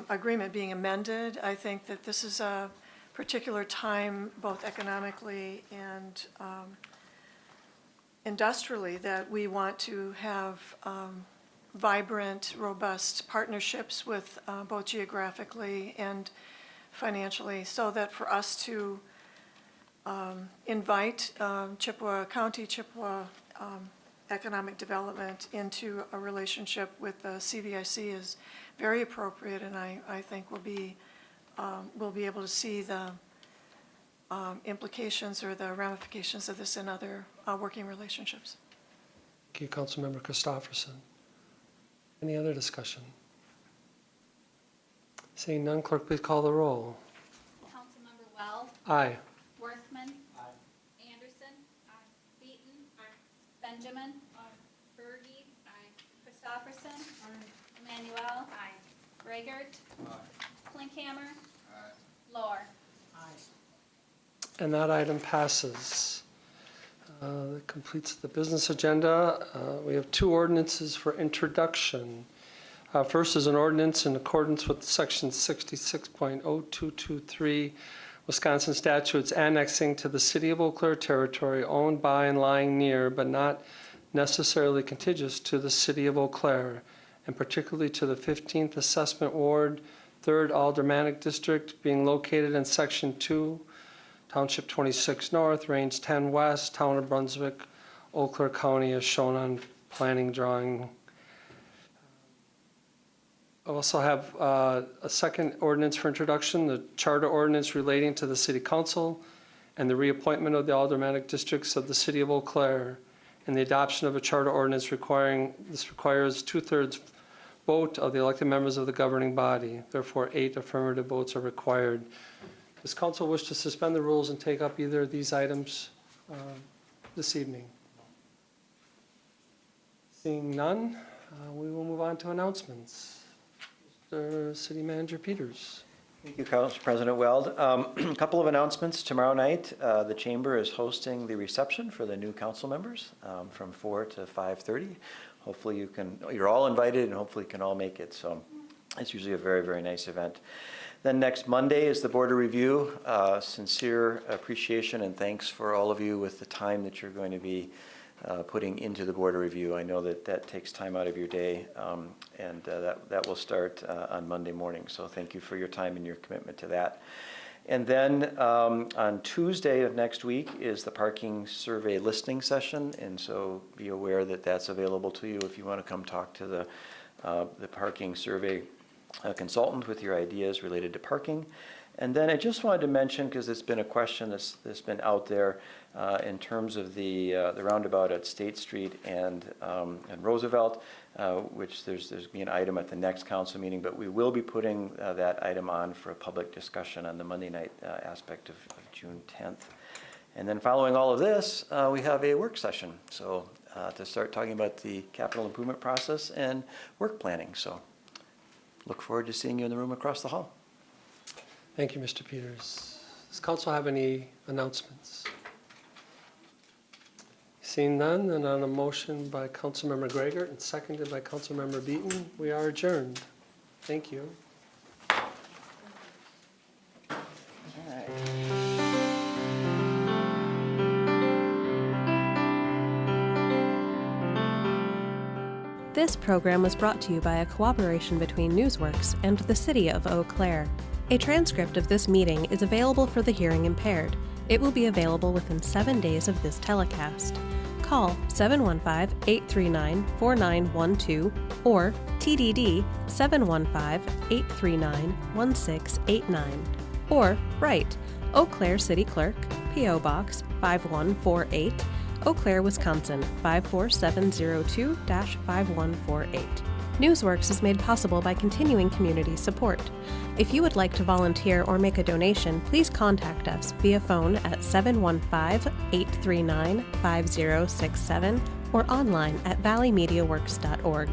agreement being amended. I think that this is a particular time, both economically and industrially, that we want to have vibrant, robust partnerships with both geographically and financially, so that for us to invite Chippewa County, Chippewa Economic Development into a relationship with the CVIC is very appropriate, and I think we'll be able to see the implications or the ramifications of this in other working relationships. Thank you, Councilmember Christopherson. Any other discussion? Seeing none, clerk, please call the roll. Councilmember Weld. Aye. Worthman. Aye. Anderson. Aye. Beaton. Aye. Benjamin. Aye. Berge. Aye. Christopherson. Aye. Emmanuel. Aye. Raygert. Aye. Klinkhammer. Aye. Lohr. Aye. And that item passes. That completes the business agenda. We have 2 ordinances for introduction. First is an ordinance in accordance with Section 66.0223, Wisconsin statutes annexing to the City of Eau Claire territory owned by and lying near, but not necessarily contiguous to the City of Eau Claire, and particularly to the 15th Assessment Ward, 3rd Aldermanic District, being located in Section 2, Township 26 North, Range 10 West, Town of Brunswick, Eau Claire County, as shown on planning drawing. I also have a second ordinance for introduction, the charter ordinance relating to the City Council and the reappointment of the aldermanic districts of the City of Eau Claire, and the adoption of a charter ordinance requires 2/3 vote of the elected members of the governing body. Therefore, 8 affirmative votes are required. Does council wish to suspend the rules and take up either of these items this evening? Seeing none, we will move on to announcements. Mr. City Manager Peters. Thank you, Council President Weld. A couple of announcements. Tomorrow night, the Chamber is hosting the reception for the new council members from 4 to 5:30. Hopefully you're all invited, and hopefully you can all make it. So it's usually a very, very nice event. Then next Monday is the Board of Review. Sincere appreciation and thanks for all of you with the time that you're going to be putting into the Board of Review. I know that takes time out of your day, and that will start on Monday morning. So thank you for your time and your commitment to that. And then on Tuesday of next week is the parking survey listening session, and so be aware that that's available to you if you want to come talk to the parking survey consultant with your ideas related to parking. And then I just wanted to mention, because it's been a question that's been out there in terms of the roundabout at State Street and Roosevelt, which there's be an item at the next council meeting, but we will be putting that item on for a public discussion on the Monday night aspect of June 10th. And then following all of this, we have a work session. So to start talking about the capital improvement process and work planning. So look forward to seeing you in the room across the hall. Thank you, Mr. Peters. Does council have any announcements? Seeing none, then on a motion by Councilmember Gregor and seconded by Councilmember Beaton, we are adjourned. Thank you. This program was brought to you by a cooperation between Newsworks and the City of Eau Claire. A transcript of this meeting is available for the hearing impaired. It will be available within 7 days of this telecast. Call 715-839-4912 or TDD 715-839-1689. Or write Eau Claire City Clerk, P.O. Box 5148, Eau Claire, Wisconsin 54702-5148. Newsworks is made possible by continuing community support. If you would like to volunteer or make a donation, please contact us via phone at 715-839-5067 or online at valleymediaworks.org.